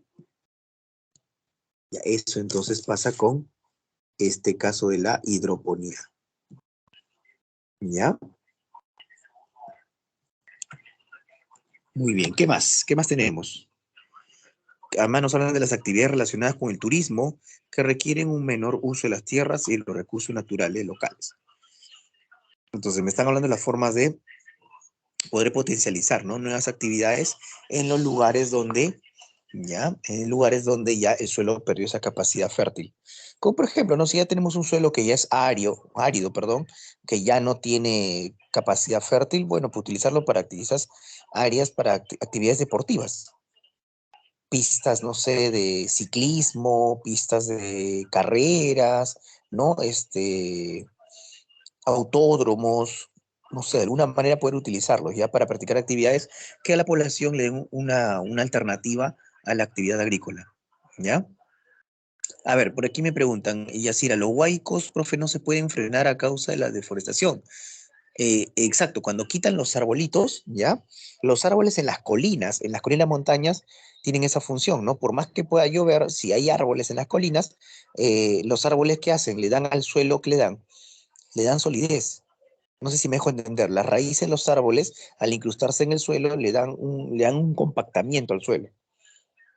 Ya, eso entonces pasa con este caso de la hidroponía. ¿Ya? Muy bien, ¿qué más? ¿Qué más tenemos? Además nos hablan de las actividades relacionadas con el turismo que requieren un menor uso de las tierras y los recursos naturales locales. Entonces me están hablando de las formas de poder potencializar, ¿no? Nuevas actividades en los lugares donde, ya, en lugares donde ya el suelo perdió esa capacidad fértil. Como por ejemplo, ¿no? Si ya tenemos un suelo que ya es árido, perdón, que ya no tiene capacidad fértil, bueno, pues utilizarlo para actividades áreas para actividades deportivas. Pistas, no sé, de ciclismo, pistas de carreras, ¿no? Autódromos, no sé, de alguna manera poder utilizarlos ya para practicar actividades que a la población le den una alternativa a la actividad agrícola, ¿ya? A ver, por aquí me preguntan, Yacira, ¿los huaicos, profe, no se pueden frenar a causa de la deforestación? Exacto, cuando quitan los arbolitos, ¿ya? Los árboles en las colinas montañas, tienen esa función, ¿no? Por más que pueda llover, si hay árboles en las colinas, los árboles ¿qué hacen? Le dan al suelo, ¿qué le dan? Le dan solidez. No sé si me dejo entender. Las raíces de los árboles, al incrustarse en el suelo, le dan un compactamiento al suelo.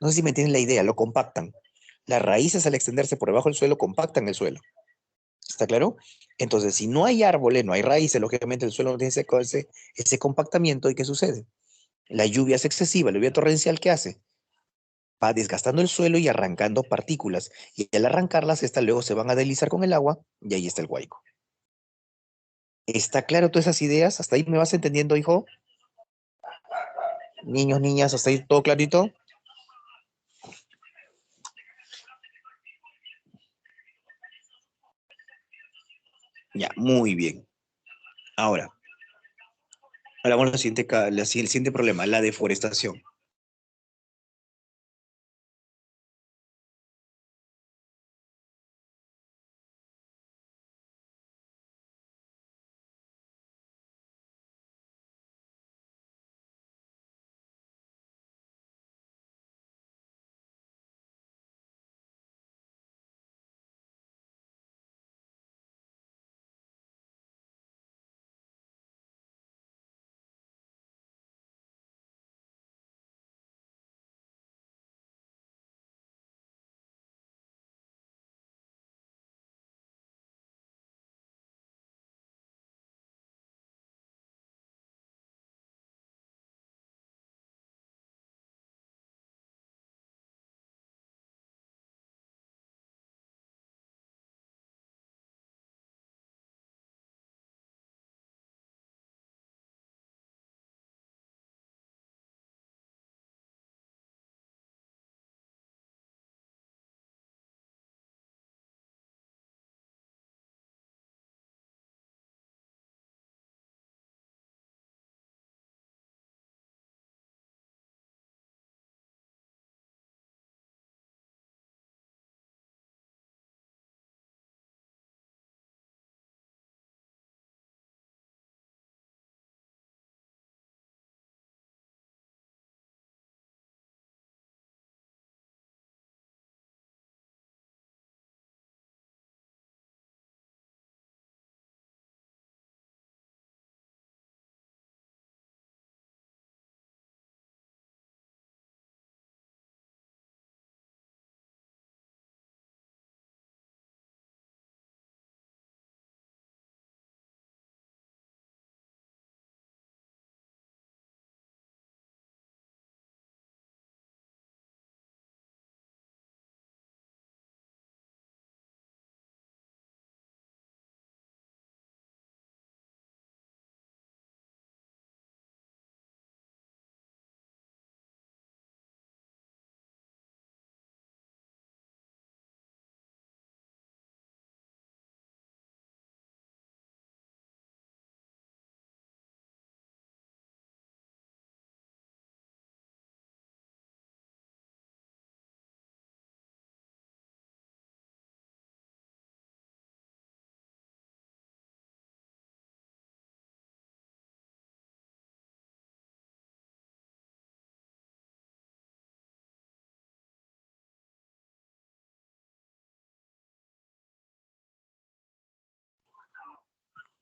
No sé si me entienden la idea, lo compactan. Las raíces al extenderse por debajo del suelo compactan el suelo. ¿Está claro? Entonces, si no hay árboles, no hay raíces, lógicamente el suelo no tiene ese compactamiento. ¿Y qué sucede? La lluvia es excesiva, la lluvia torrencial, ¿qué hace? Va desgastando el suelo y arrancando partículas. Y al arrancarlas, estas luego se van a deslizar con el agua y ahí está el huaico. ¿Está claro todas esas ideas? ¿Hasta ahí me vas entendiendo, hijo? Niños, niñas, ¿hasta ahí todo clarito? Ya, muy bien. Ahora, hablamos del siguiente problema, la deforestación.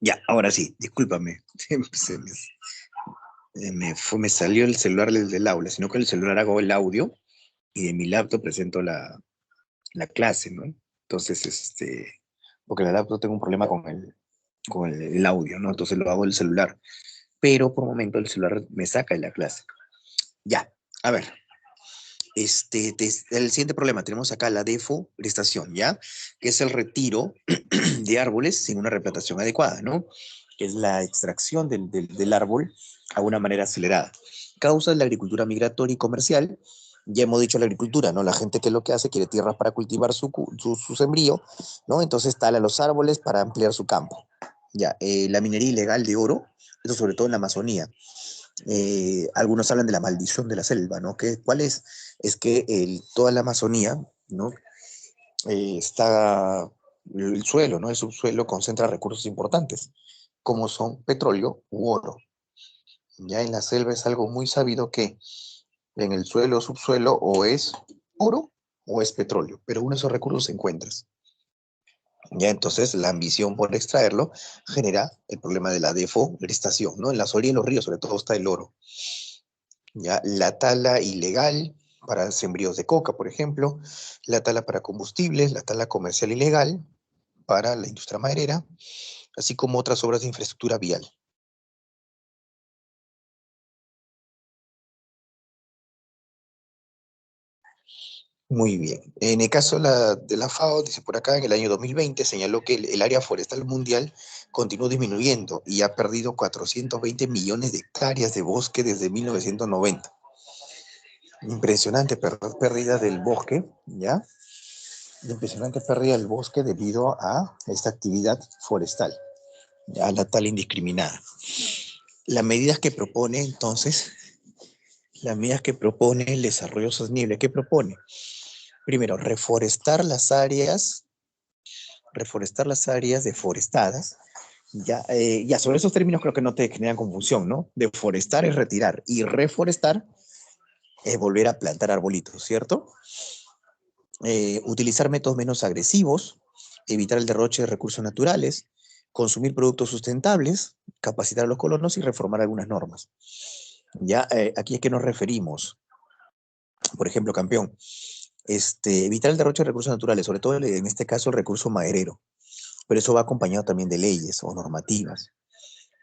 Ya, ahora sí, discúlpame. Me salió el celular del aula, sino que el celular hago el audio y de mi laptop presento la clase, ¿no? Entonces, porque la laptop tengo un problema con el audio, ¿no? Entonces lo hago el celular. Pero por momento el celular me saca de la clase. Ya, a ver. El siguiente problema, tenemos acá la deforestación, ¿ya? Que es el retiro de árboles sin una replantación adecuada, ¿no? Que es la extracción del árbol a una manera acelerada. Causa la agricultura migratoria y comercial. Ya hemos dicho la agricultura, ¿no? La gente que lo que hace quiere tierras para cultivar su sembrío, ¿no? Entonces tala los árboles para ampliar su campo. Ya, la minería ilegal de oro, eso sobre todo en la Amazonía. Algunos hablan de la maldición de la selva, ¿no? ¿Cuál es? Es que toda la Amazonía, ¿no? Está el suelo, ¿no? El subsuelo concentra recursos importantes, como son petróleo u oro. Ya en la selva es algo muy sabido que en el suelo o subsuelo o es oro o es petróleo, pero uno de esos recursos se encuentra. Ya entonces la ambición por extraerlo genera el problema de la deforestación, ¿no? En las orillas de los ríos sobre todo está el oro. Ya la tala ilegal para sembríos de coca, por ejemplo, la tala para combustibles, la tala comercial ilegal para la industria maderera, así como otras obras de infraestructura vial. Muy bien. En el caso de la FAO, dice por acá, en el año 2020 señaló que el área forestal mundial continuó disminuyendo y ha perdido 420 millones de hectáreas de bosque desde 1990. Impresionante pérdida del bosque, ¿ya? Impresionante pérdida del bosque debido a esta actividad forestal, a la tala indiscriminada. Las medidas que propone, entonces, las medidas que propone el desarrollo sostenible, ¿qué propone? Primero, reforestar las áreas deforestadas. Ya sobre esos términos creo que no te generan confusión, ¿no? Deforestar es retirar y reforestar es volver a plantar arbolitos, ¿cierto? Utilizar métodos menos agresivos, evitar el derroche de recursos naturales, consumir productos sustentables, capacitar a los colonos y reformar algunas normas. Ya, aquí a qué nos referimos. Por ejemplo, campeón, evitar el derroche de recursos naturales, sobre todo en este caso el recurso maderero, pero eso va acompañado también de leyes o normativas.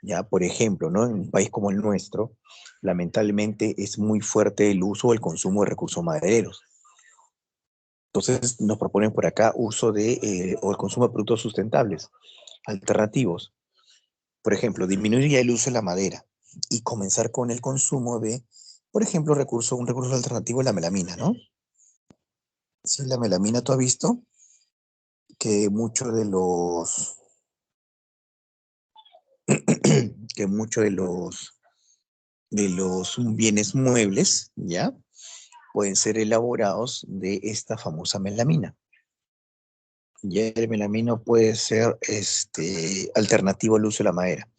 Ya, por ejemplo, ¿no? En un país como el nuestro, lamentablemente es muy fuerte el uso o el consumo de recursos madereros. Entonces nos proponen por acá uso o el consumo de productos sustentables, alternativos. Por ejemplo, disminuir ya el uso de la madera y comenzar con el consumo de, por ejemplo, un recurso alternativo es la melamina, ¿no? Sí, la melamina, tú has visto que muchos que mucho de los bienes muebles, ¿ya? Pueden ser elaborados de esta famosa melamina. Ya el melamino puede ser alternativo al uso de la madera,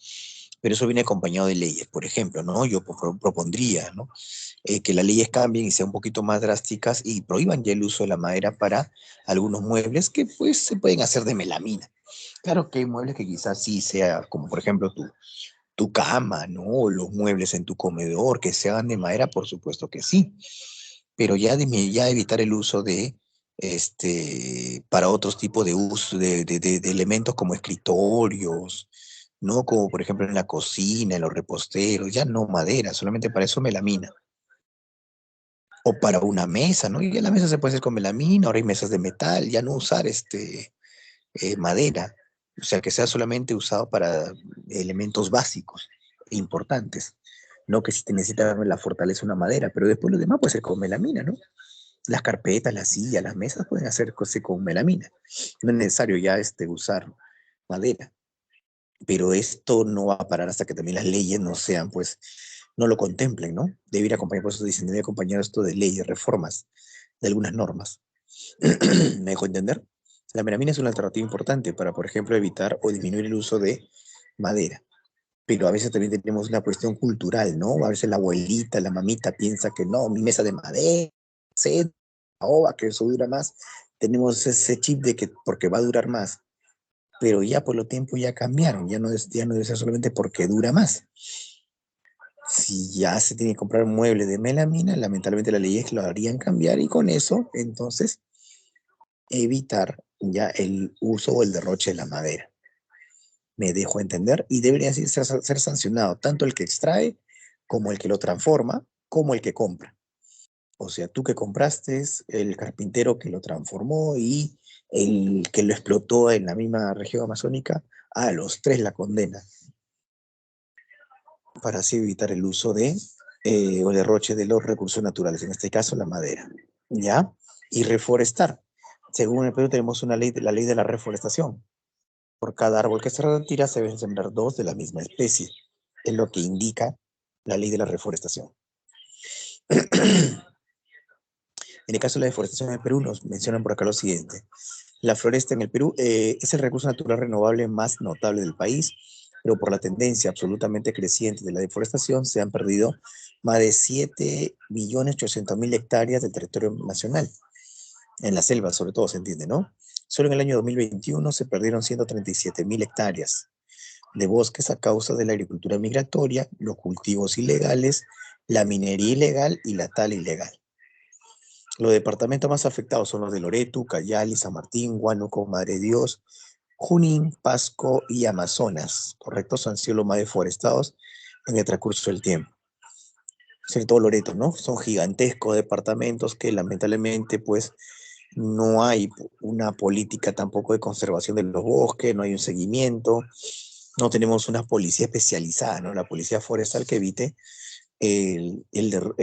pero eso viene acompañado de leyes. Por ejemplo, ¿no? Yo propondría, ¿no? Que las leyes cambien y sean un poquito más drásticas y prohíban ya el uso de la madera para algunos muebles que pues se pueden hacer de melamina. Claro que hay muebles que quizás sí sea, como por ejemplo tu cama, ¿no? O los muebles en tu comedor que se hagan de madera, por supuesto que sí, pero ya evitar el uso para otros tipos de uso de elementos como escritorios, ¿no? Como por ejemplo en la cocina, en los reposteros, ya no madera, solamente para eso melamina. O para una mesa, ¿no? Y ya la mesa se puede hacer con melamina, ahora hay mesas de metal, ya no usar madera, o sea, que sea solamente usado para elementos básicos e importantes, no que si te necesita la fortaleza una madera, pero después lo demás puede ser con melamina, ¿no? Las carpetas, las sillas, las mesas pueden hacerse con melamina, no es necesario ya usar madera, pero esto no va a parar hasta que también las leyes no sean, pues, no lo contemplen, ¿no? Debe ir acompañado, por eso dicen, debe acompañar esto de leyes, reformas de algunas normas. ¿Me dejo entender? La melamina es una alternativa importante para, por ejemplo, evitar o disminuir el uso de madera. Pero a veces también tenemos una cuestión cultural, ¿no? A veces la abuelita, la mamita piensa que no, mi mesa de madera, sed, que eso dura más. Tenemos ese chip de que porque va a durar más, pero ya por los tiempos ya cambiaron, ya no debe ser solamente porque dura más. Si ya se tiene que comprar un mueble de melamina, lamentablemente las leyes lo harían cambiar y con eso, entonces, evitar ya el uso o el derroche de la madera. Me dejo entender y debería ser sancionado tanto el que extrae como el que lo transforma, como el que compra. O sea, tú que compraste, el carpintero que lo transformó y el que lo explotó en la misma región amazónica, a los tres la condena, para así evitar el uso o el derroche de los recursos naturales, en este caso la madera. ¿Ya? Y reforestar. Según el Perú tenemos una ley, la ley de la reforestación. Por cada árbol que se retira se deben sembrar dos de la misma especie. Es lo que indica la ley de la reforestación. En el caso de la deforestación en el Perú, nos mencionan por acá lo siguiente. La floresta en el Perú es el recurso natural renovable más notable del país, pero por la tendencia absolutamente creciente de la deforestación se han perdido más de 7.800.000 hectáreas del territorio nacional. En la selva, sobre todo, se entiende, ¿no? Solo en el año 2021 se perdieron 137.000 hectáreas de bosques a causa de la agricultura migratoria, los cultivos ilegales, la minería ilegal y la tala ilegal. Los departamentos más afectados son los de Loreto, Cayali, San Martín, Huánuco, Madre de Dios, Junín, Pasco y Amazonas, ¿correcto? Han sido los más deforestados en el transcurso del tiempo. Sobre todo Loreto, ¿no? Son gigantescos departamentos que lamentablemente, pues, no hay una política tampoco de conservación de los bosques, no hay un seguimiento, no tenemos una policía especializada, ¿no? La policía forestal que evite la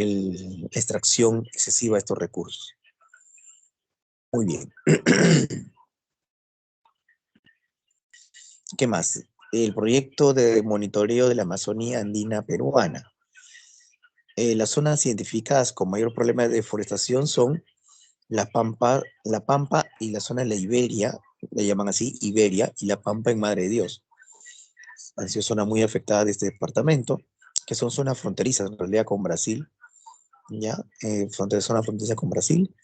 extracción excesiva de estos recursos. Muy bien. ¿Qué más? El proyecto de monitoreo de la Amazonía andina peruana. Las zonas identificadas con mayor problema de deforestación son la Pampa y la zona de la Iberia, le llaman así, Iberia, y la Pampa en Madre de Dios. Han sido zonas muy afectadas de este departamento, que son zonas fronterizas en realidad con Brasil, ¿ya? Zona fronteriza con Brasil.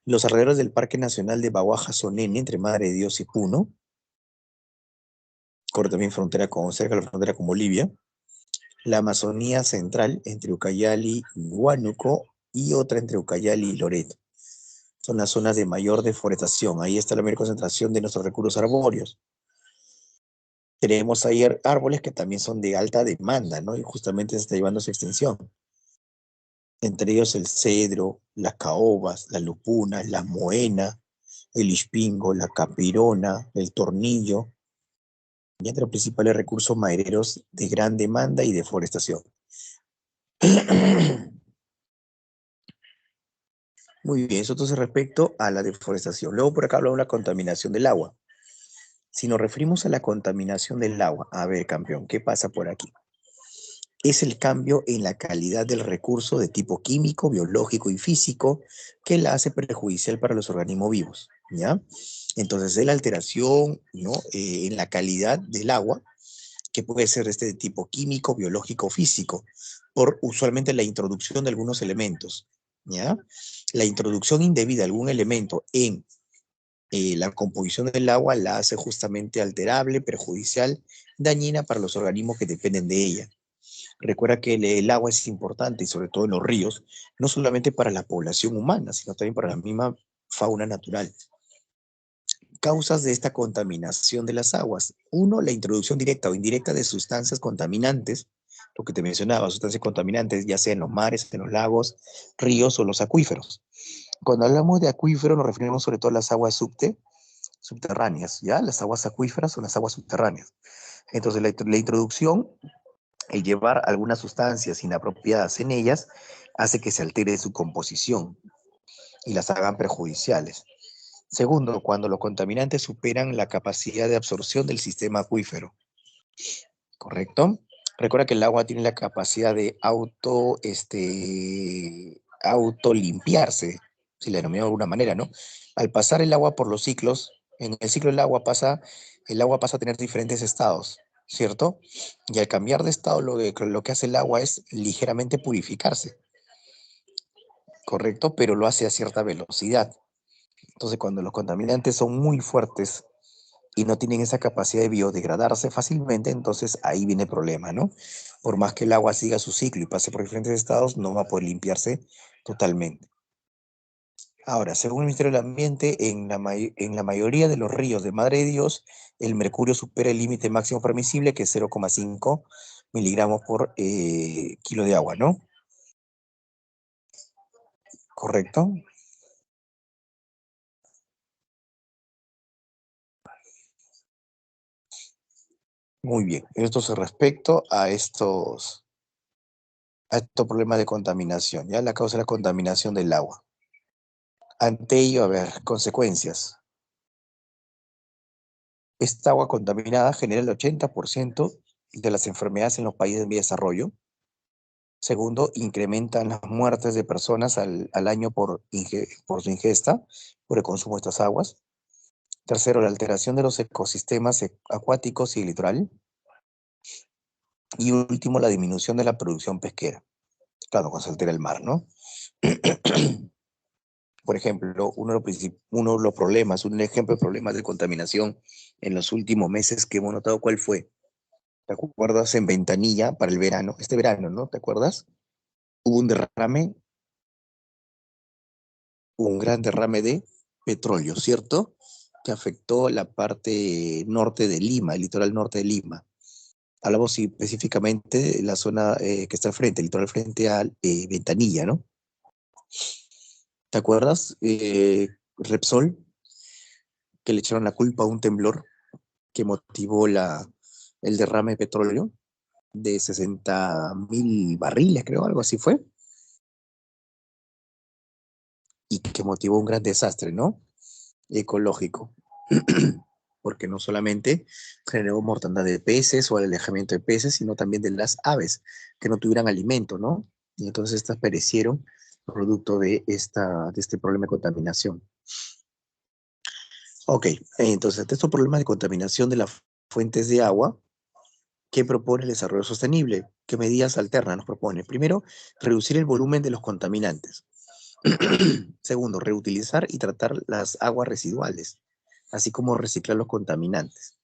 Los alrededores del Parque Nacional de Baguaja-Sonene, entre Madre de Dios y Puno, corre también cerca de la frontera con Bolivia. La Amazonía central, entre Ucayali y Huánuco, y otra entre Ucayali y Loreto. Son las zonas de mayor deforestación. Ahí está la mayor concentración de nuestros recursos arbóreos. Tenemos ahí árboles que también son de alta demanda, ¿no? Y justamente se está llevando a su extinción. Entre ellos el cedro, las caobas, las lupunas, la moena, el ispingo, la capirona, el tornillo, y entre los principales recursos madereros de gran demanda y deforestación. Muy bien, eso entonces respecto a la deforestación. Luego por acá hablamos de la contaminación del agua. Si nos referimos a la contaminación del agua, a ver, campeón, ¿qué pasa por aquí? Es el cambio en la calidad del recurso de tipo químico, biológico y físico que la hace perjudicial para los organismos vivos, ¿ya? Entonces, es la alteración, ¿no? En la calidad del agua, que puede ser de tipo químico, biológico o físico, por usualmente la introducción de algunos elementos, ¿ya? La introducción indebida de algún elemento en la composición del agua la hace justamente alterable, perjudicial, dañina para los organismos que dependen de ella. Recuerda que el agua es importante, y sobre todo en los ríos, no solamente para la población humana, sino también para la misma fauna natural. Causas de esta contaminación de las aguas. Uno, la introducción directa o indirecta de sustancias contaminantes, lo que te mencionaba, sustancias contaminantes, ya sea en los mares, en los lagos, ríos o los acuíferos. Cuando hablamos de acuíferos nos referimos sobre todo a las aguas subterráneas, ¿ya? Las aguas acuíferas son las aguas subterráneas. Entonces la introducción, el llevar algunas sustancias inapropiadas en ellas, hace que se altere su composición y las hagan perjudiciales. Segundo, cuando los contaminantes superan la capacidad de absorción del sistema acuífero. ¿Correcto? Recuerda que el agua tiene la capacidad de autolimpiarse, si le denominamos de alguna manera, ¿no? Al pasar el agua por los ciclos, en el ciclo del agua el agua pasa a tener diferentes estados, ¿cierto? Y al cambiar de estado, lo que hace el agua es ligeramente purificarse, ¿correcto? Pero lo hace a cierta velocidad. Entonces, cuando los contaminantes son muy fuertes, y no tienen esa capacidad de biodegradarse fácilmente, entonces ahí viene el problema, ¿no? Por más que el agua siga su ciclo y pase por diferentes estados, no va a poder limpiarse totalmente. Ahora, según el Ministerio del Ambiente, en la mayoría de los ríos de Madre de Dios, el mercurio supera el límite máximo permisible, que es 0,5 miligramos por kilo de agua, ¿no? ¿Correcto? Muy bien. Esto es respecto a estos problemas de contaminación, ¿ya? La causa de la contaminación del agua. Ante ello, a ver, consecuencias. Esta agua contaminada genera el 80% de las enfermedades en los países en vía de desarrollo. Segundo, incrementan las muertes de personas al año por su ingesta, por el consumo de estas aguas. Tercero, la alteración de los ecosistemas acuáticos y el litoral. Y último, la disminución de la producción pesquera. Claro, cuando se altera el mar, ¿no? Por ejemplo, uno de los problemas, un ejemplo de problemas de contaminación en los últimos meses que hemos notado, ¿cuál fue? ¿Te acuerdas en Ventanilla para el verano? Este verano, ¿no? ¿Te acuerdas? Hubo un gran derrame de petróleo, ¿cierto? Que afectó la parte norte de Lima, el litoral norte de Lima. Hablamos específicamente de la zona que está al frente, el litoral frente a Ventanilla, ¿no? ¿Te acuerdas? Repsol, que le echaron la culpa a un temblor que motivó el derrame de petróleo de 60.000 barriles, creo, algo así fue, y que motivó un gran desastre, ¿no? Ecológico. Porque no solamente generó mortandad de peces o el alejamiento de peces, sino también de las aves, que no tuvieran alimento, ¿no? Y entonces estas perecieron producto de este problema de contaminación. Ok, entonces, de estos problemas de contaminación de las fuentes de agua, ¿qué propone el desarrollo sostenible? ¿Qué medidas alternas nos propone? Primero, reducir el volumen de los contaminantes. Segundo, reutilizar y tratar las aguas residuales, así como reciclar los contaminantes.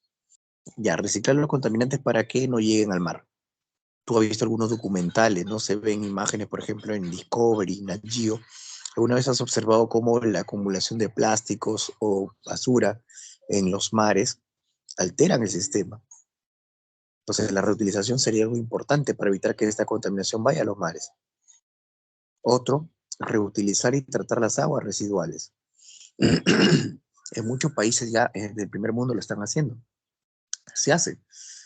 Ya, reciclar los contaminantes para que no lleguen al mar. Tú has visto algunos documentales, ¿no? Se ven imágenes, por ejemplo, en Discovery, Nat Geo. ¿Alguna vez has observado cómo la acumulación de plásticos o basura en los mares alteran el sistema? Entonces, la reutilización sería algo importante para evitar que esta contaminación vaya a los mares. Otro, reutilizar y tratar las aguas residuales. En muchos países ya del primer mundo lo están haciendo. Se hace.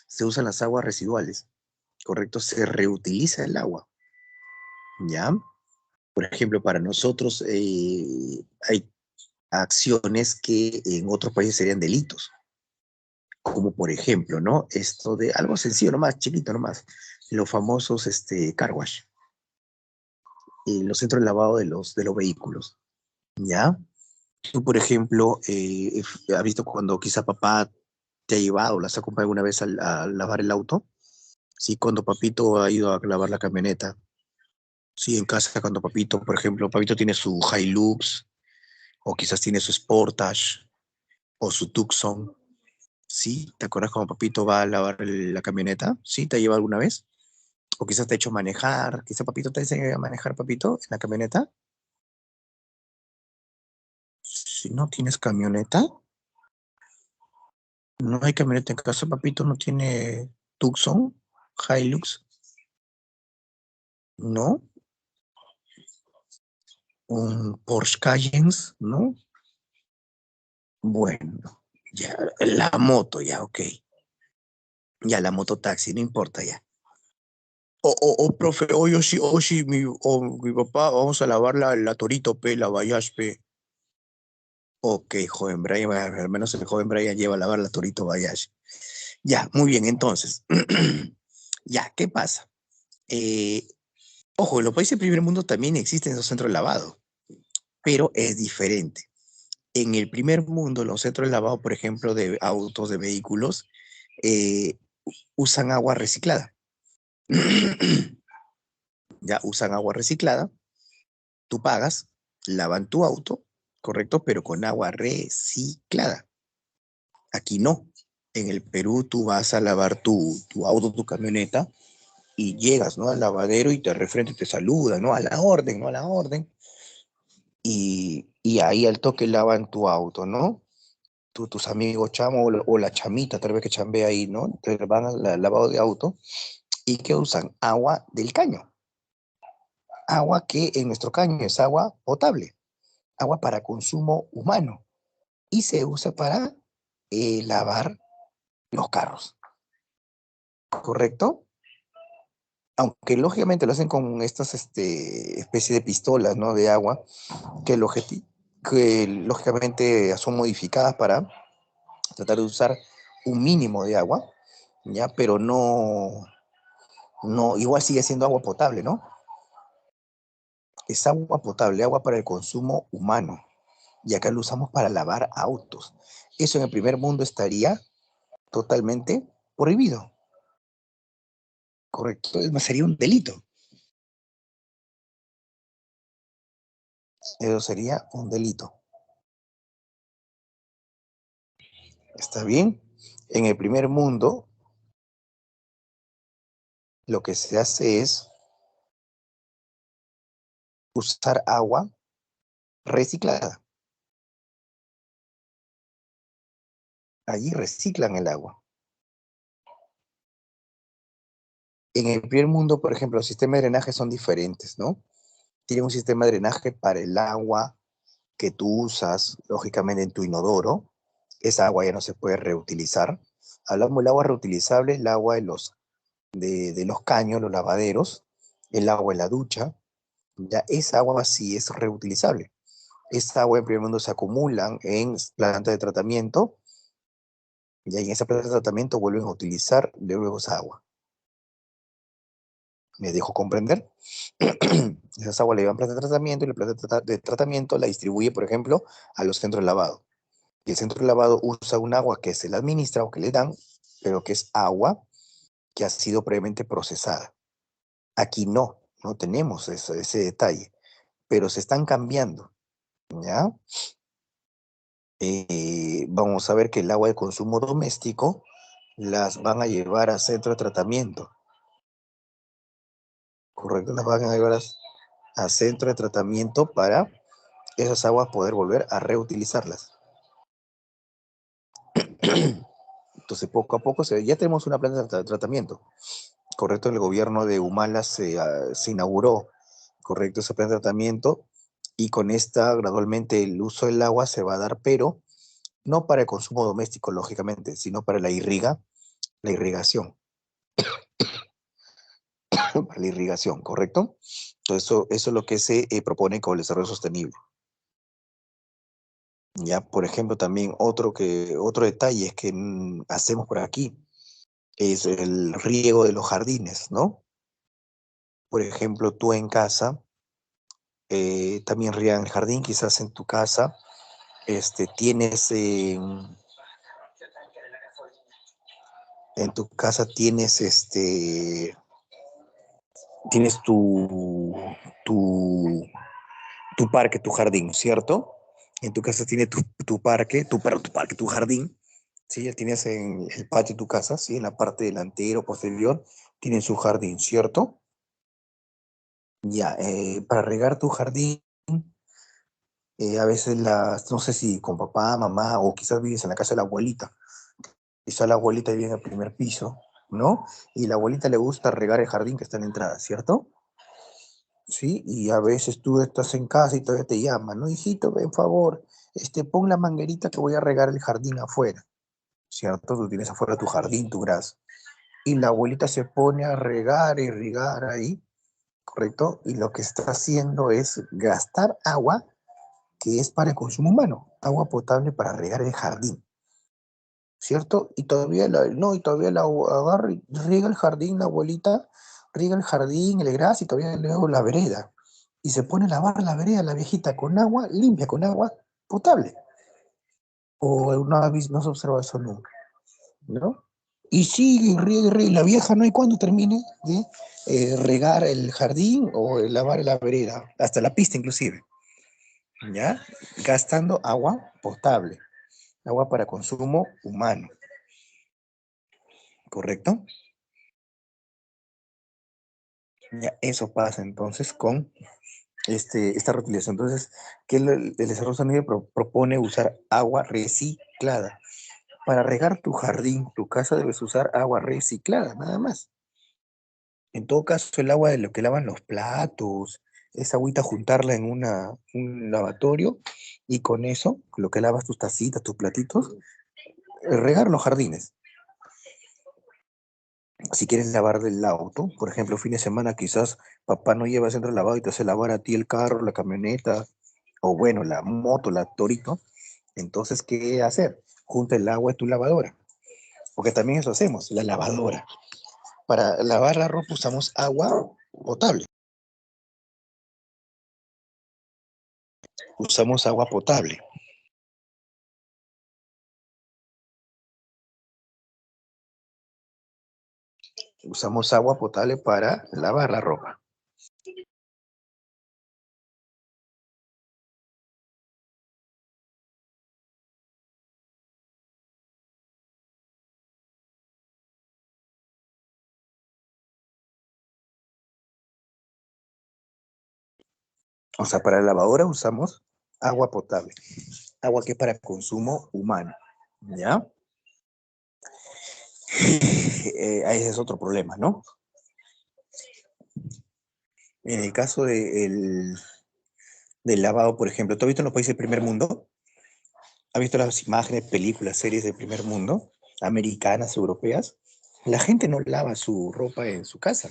Se usan las aguas residuales, ¿correcto? Se reutiliza el agua, ¿ya? Por ejemplo, para nosotros hay acciones que en otros países serían delitos, como por ejemplo, ¿no? Esto de algo sencillo nomás, chiquito nomás, los famosos car wash, los centros de lavado de los vehículos, ¿ya? Tú, por ejemplo, has visto cuando quizá papá te ha llevado, las ha acompañado alguna vez a lavar el auto. Sí, cuando papito ha ido a lavar la camioneta. Sí, en casa cuando papito, por ejemplo, papito tiene su Hilux, o quizás tiene su Sportage, o su Tucson. Sí, ¿te acuerdas cuando papito va a lavar la camioneta? Sí, ¿te ha llevado alguna vez? O quizás te ha hecho manejar, quizás papito te enseña a manejar, papito, en la camioneta. Si no tienes camioneta, no hay camioneta en casa, papito, no tiene Tucson, Hilux, ¿no? Un Porsche Cayenne, ¿no? Bueno, ya, la moto, ya, ok. Ya, la mototaxi, no importa ya. Profe, mi papá, vamos a lavar la Torito, la Bayash, Ok, joven Brian, al menos el joven Brian lleva a lavar la Torito Bayash. Ya, muy bien, entonces. Ya, ¿qué pasa? Eh, Ojo, en los países del primer mundo también existen esos centros de lavado, pero es diferente. En el primer mundo, los centros de lavado, por ejemplo, de autos, de vehículos, eh, usan agua reciclada. Ya usan agua reciclada, tú pagas, lavan tu auto, correcto, pero con agua reciclada. Aquí no. En el Perú tú vas a lavar tu auto, tu camioneta, y llegas, ¿no? Al lavadero y te refrente y te saluda, ¿no? A la orden, ¿no? A la orden. Y ahí al toque lavan tu auto, ¿no? Tus amigos chamo o la chamita, tal vez que chambea ahí, ¿no? Te van al lavado de auto. ¿Y qué usan? Agua del caño. Agua que en nuestro caño es agua potable, agua para consumo humano. Y se usa para lavar los carros, ¿correcto? Aunque lógicamente lo hacen con estas especie de pistolas, ¿no? De agua, que, que lógicamente son modificadas para tratar de usar un mínimo de agua, ¿ya? Pero no, igual sigue siendo agua potable, ¿no? Es agua potable, agua para el consumo humano. Y acá lo usamos para lavar autos. Eso en el primer mundo estaría totalmente prohibido, ¿correcto? Es más, sería un delito. Eso sería un delito. ¿Está bien? En el primer mundo, lo que se hace es usar agua reciclada. Allí reciclan el agua. En el primer mundo, por ejemplo, los sistemas de drenaje son diferentes, ¿no? Tienen un sistema de drenaje para el agua que tú usas, lógicamente, en tu inodoro. Esa agua ya no se puede reutilizar. Hablamos del agua reutilizable, el agua de los caños, los lavaderos, el agua en la ducha. Ya esa agua sí es reutilizable. Esa agua en primer mundo se acumulan en plantas de tratamiento y en esa planta de tratamiento vuelven a utilizar de nuevo esa agua. ¿Me dejo comprender? Esa agua la llevan a planta de tratamiento y la planta de tratamiento la distribuye, por ejemplo, a los centros de lavado. Y el centro de lavado usa un agua que se le administra o que le dan, pero que es agua que ha sido previamente procesada. Aquí no tenemos ese detalle, pero se están cambiando, ¿ya? Vamos a ver que el agua de consumo doméstico las van a llevar a centro de tratamiento, ¿correcto? Las van a llevar a centro de tratamiento para esas aguas poder volver a reutilizarlas. Entonces, poco a poco, ya tenemos una planta de tratamiento, ¿correcto? El gobierno de Humala se inauguró, ¿correcto? Esa planta de tratamiento y con esta gradualmente el uso del agua se va a dar, pero no para el consumo doméstico, lógicamente, sino para la irrigación, para la irrigación, ¿correcto? Entonces, eso es lo que se propone con el desarrollo sostenible. Ya, por ejemplo, también otro detalle es que hacemos por aquí es el riego de los jardines, ¿no? Por ejemplo, tú en casa también riegan el jardín, quizás en tu casa tienes, en tu casa tienes, tienes tu, tu parque, tu jardín, ¿cierto? En tu casa tiene tu parque, tu jardín, ¿sí? Ya tienes en el patio de tu casa, ¿sí? En la parte delantera o posterior, tienen su jardín, ¿cierto? Ya, para regar tu jardín, a veces no sé si con papá, mamá, o quizás vives en la casa de la abuelita. Quizás la abuelita vive en el primer piso, ¿no? Y la abuelita le gusta regar el jardín que está en la entrada, ¿cierto? Sí, y a veces tú estás en casa y todavía te llaman, ¿no? Hijito, ven, por favor, pon la manguerita que voy a regar el jardín afuera, ¿cierto? Tú tienes afuera tu jardín, tu gras. Y la abuelita se pone a regar y regar ahí, ¿correcto? Y lo que está haciendo es gastar agua que es para el consumo humano, agua potable para regar el jardín, ¿cierto? Y todavía la agarra y riega el jardín, la abuelita riega el jardín, el gras y todavía luego la vereda. Y se pone a lavar la vereda, la viejita, con agua limpia, con agua potable. O no has observado eso nunca, ¿no? Y sigue, y riega, y la vieja no hay cuando termine de regar el jardín o lavar la vereda, hasta la pista inclusive, ¿ya? Gastando agua potable. Agua para consumo humano. ¿Correcto? Ya, eso pasa entonces con esta reutilización. Entonces, ¿qué el desarrollo sostenible propone? Usar agua reciclada. Para regar tu jardín, tu casa, debes usar agua reciclada, nada más. En todo caso, el agua de lo que lavan los platos, esa agüita juntarla en un lavatorio y con eso, lo que lavas tus tacitas, tus platitos, regar los jardines. Si quieres lavar del auto, por ejemplo, fin de semana quizás papá no lleva centro de lavado y te hace lavar a ti el carro, la camioneta, o bueno, la moto, la torito, entonces, ¿qué hacer? Junta el agua en tu lavadora, porque también eso hacemos, la lavadora. Para lavar la ropa usamos agua potable. Usamos agua potable. Usamos agua potable para lavar la ropa. O sea, para la lavadora usamos agua potable. Agua que es para consumo humano. ¿Ya? Ese es otro problema, ¿no? En el caso del lavado, por ejemplo, ¿tú has visto en los países del primer mundo? ¿Has visto las imágenes, películas, series del primer mundo? Americanas, europeas. La gente no lava su ropa en su casa.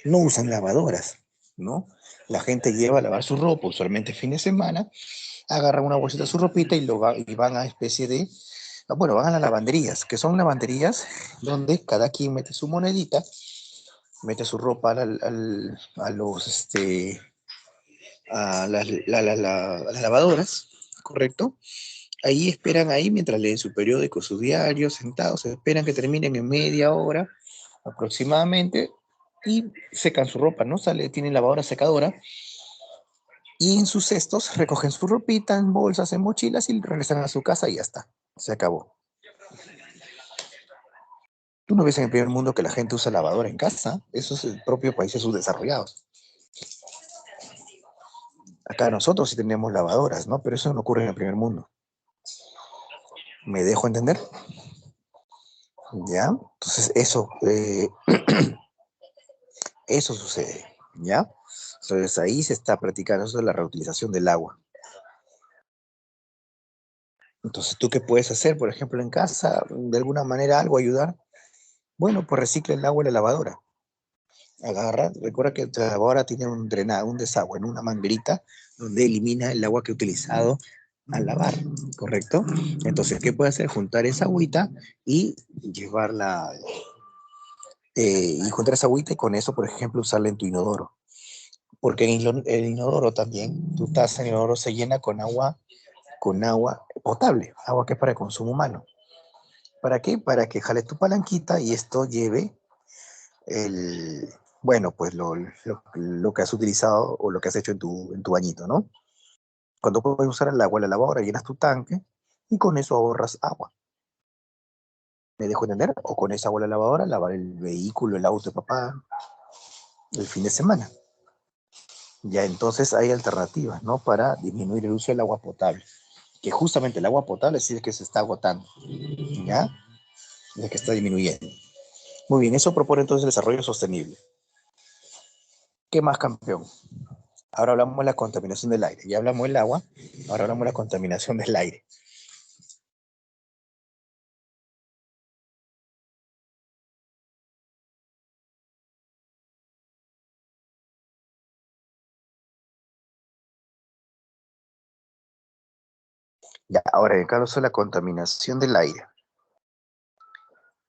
No usan lavadoras, ¿no? La gente lleva a lavar su ropa, usualmente fin de semana, agarran una bolsita de su ropita y van a especie de, bueno, van a las lavanderías, que son lavanderías donde cada quien mete su monedita, mete su ropa a los, a las lavadoras, ¿correcto? Ahí esperan ahí mientras leen su periódico, su diario, sentados, esperan que terminen en media hora aproximadamente y secan su ropa, ¿no? Tienen lavadora secadora y en sus cestos recogen su ropita en bolsas, en mochilas y regresan a su casa y ya está, se acabó. Tú no ves en el primer mundo que la gente usa lavadora en casa, eso es el propio países subdesarrollados. Acá nosotros sí tenemos lavadoras, ¿no? Pero eso no ocurre en el primer mundo. ¿Me dejo entender? ¿Ya? Entonces eso sucede, ¿ya? Entonces ahí se está practicando eso de la reutilización del agua. Entonces, ¿tú qué puedes hacer, por ejemplo, en casa? De alguna manera algo ayudar. Bueno, pues recicla el agua en la lavadora. Agarra, recuerda que la lavadora tiene un drenado, un desagüe, ¿no? Una manguerita donde elimina el agua que he utilizado al lavar, ¿correcto? Entonces, ¿qué puede hacer? Juntar esa agüita y llevarla, y juntar esa agüita y con eso, por ejemplo, usarla en tu inodoro. Porque el inodoro también, tu taza de inodoro se llena con agua potable, agua que es para el consumo humano. ¿Para qué? Para que jales tu palanquita y esto lleve bueno, pues lo que has utilizado o lo que has hecho en tu bañito, ¿no? Cuando puedes usar el agua en la lavadora, llenas tu tanque y con eso ahorras agua. ¿Me dejo entender? O con esa agua en la lavadora, lavar el vehículo, el auto de papá, el fin de semana. Ya entonces hay alternativas, ¿no? Para disminuir el uso del agua potable. Que justamente el agua potable sí es que se está agotando, ¿ya? Es que está disminuyendo. Muy bien, eso propone entonces el desarrollo sostenible. ¿Qué más, campeón? Ahora hablamos de la contaminación del aire. Ya hablamos del agua, ahora hablamos de la contaminación del aire. Ya, ahora, en el caso de la contaminación del aire,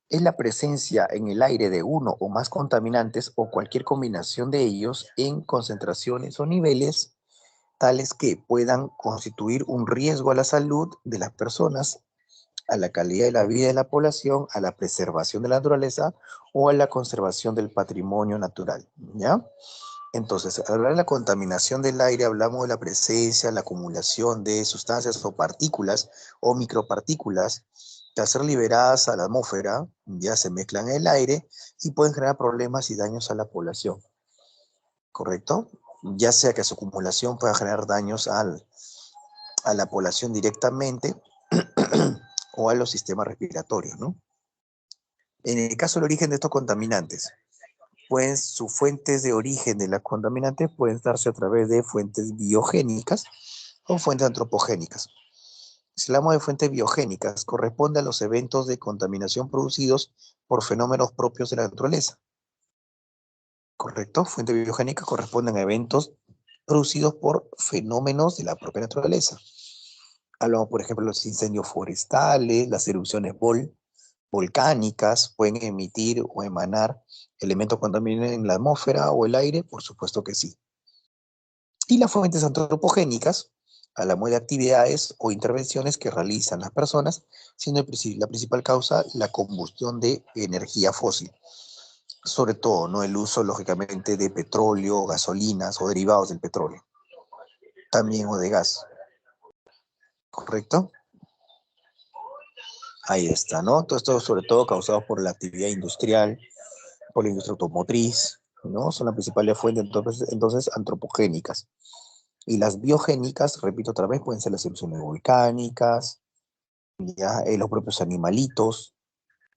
es la presencia en el aire de uno o más contaminantes o cualquier combinación de ellos en concentraciones o niveles tales que puedan constituir un riesgo a la salud de las personas a la calidad de la vida de la población, a la preservación de la naturaleza o a la conservación del patrimonio natural, ¿ya? Entonces, al hablar de la contaminación del aire, hablamos de la presencia, la acumulación de sustancias o partículas o micropartículas que al ser liberadas a la atmósfera ya se mezclan en el aire y pueden generar problemas y daños a la población, ¿correcto? Ya sea que su acumulación pueda generar daños a la población directamente o a los sistemas respiratorios, ¿no? En el caso del origen de estos contaminantes, pues sus fuentes de origen de las contaminantes pueden darse a través de fuentes biogénicas o fuentes antropogénicas. Si hablamos de fuentes biogénicas, corresponde a los eventos de contaminación producidos por fenómenos propios de la naturaleza. ¿Correcto? Fuentes biogénicas corresponden a eventos producidos por fenómenos de la propia naturaleza. Hablamos, por ejemplo, de los incendios forestales, las erupciones volcánicas, pueden emitir o emanar elementos contaminantes en la atmósfera o el aire, por supuesto que sí. Y las fuentes antropogénicas, hablamos de actividades o intervenciones que realizan las personas, siendo la principal causa la combustión de energía fósil. Sobre todo, ¿no? El uso, lógicamente, de petróleo, gasolinas o derivados del petróleo. También o de gas. ¿Correcto? Ahí está, ¿no? Todo esto sobre todo causado por la actividad industrial, por la industria automotriz, ¿no? Son las principales fuentes entonces antropogénicas. Y las biogénicas, repito otra vez, pueden ser las erupciones volcánicas, ya, los propios animalitos,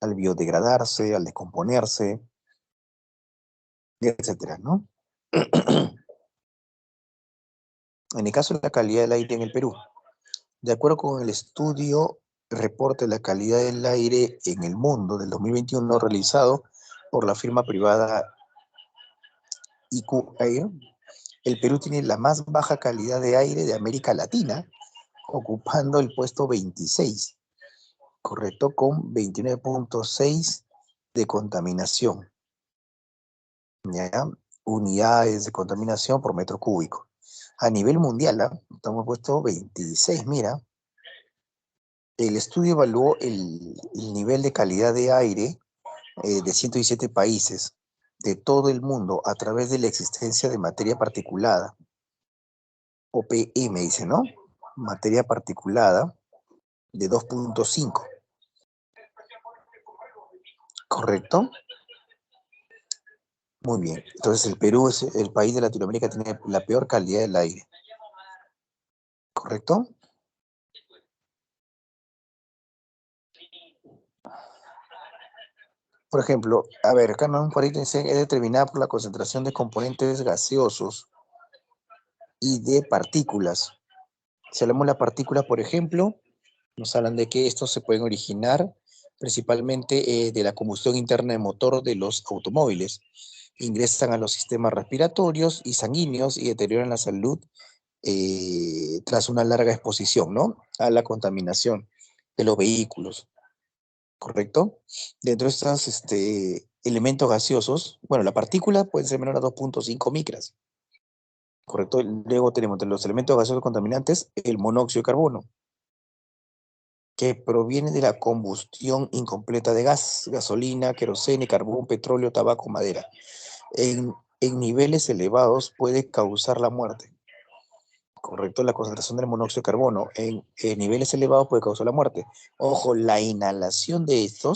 al biodegradarse, al descomponerse, etcétera, ¿no? En el caso de la calidad del aire en el Perú, de acuerdo con el estudio Reporte de la calidad del aire en el mundo del 2021 realizado por la firma privada IQ Air, el Perú tiene la más baja calidad de aire de América Latina, ocupando el puesto 26, correcto, con 29.6 de contaminación, ¿ya? Unidades de contaminación por metro cúbico. A nivel mundial, estamos puesto 26, mira. El estudio evaluó el nivel de calidad de aire de 117 países de todo el mundo a través de la existencia de materia particulada, o PM dice, ¿no? Materia particulada de 2.5, ¿correcto? Muy bien. Entonces el Perú es el país de Latinoamérica que tiene la peor calidad del aire, ¿correcto? Por ejemplo, a ver, acá un parito dice es determinada por la concentración de componentes gaseosos y de partículas. Si hablamos de las partículas, por ejemplo, nos hablan de que estos se pueden originar principalmente de la combustión interna de motor de los automóviles. Ingresan a los sistemas respiratorios y sanguíneos y deterioran la salud tras una larga exposición, ¿no? A la contaminación de los vehículos, ¿correcto? Dentro de estos elementos gaseosos, bueno, la partícula puede ser menor a 2.5 micras, ¿correcto? Luego tenemos entre los elementos gaseosos contaminantes el monóxido de carbono, que proviene de la combustión incompleta de gas, gasolina, queroseno, carbón, petróleo, tabaco, madera. En niveles elevados puede causar la muerte. Correcto, la concentración del monóxido de carbono en niveles elevados puede causar la muerte. Ojo, la inhalación de este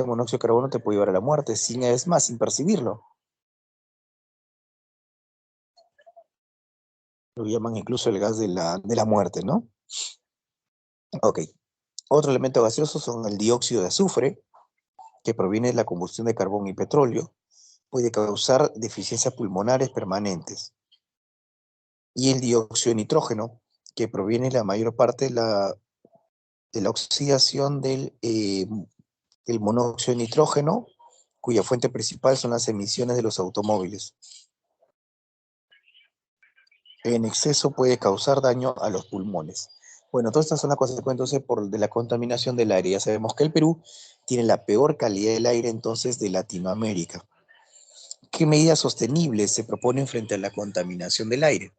monóxido de carbono te puede llevar a la muerte, es más, sin percibirlo. Lo llaman incluso el gas de la muerte, ¿no? Ok. Otro elemento gaseoso son el dióxido de azufre, que proviene de la combustión de carbón y petróleo, puede causar deficiencias pulmonares permanentes. Y el dióxido de nitrógeno, que proviene la mayor parte de la oxidación el monóxido de nitrógeno, cuya fuente principal son las emisiones de los automóviles. En exceso puede causar daño a los pulmones. Bueno, todas estas son las consecuencias de la contaminación del aire. Ya sabemos que el Perú tiene la peor calidad del aire entonces de Latinoamérica. ¿Qué medidas sostenibles se proponen frente a la contaminación del aire?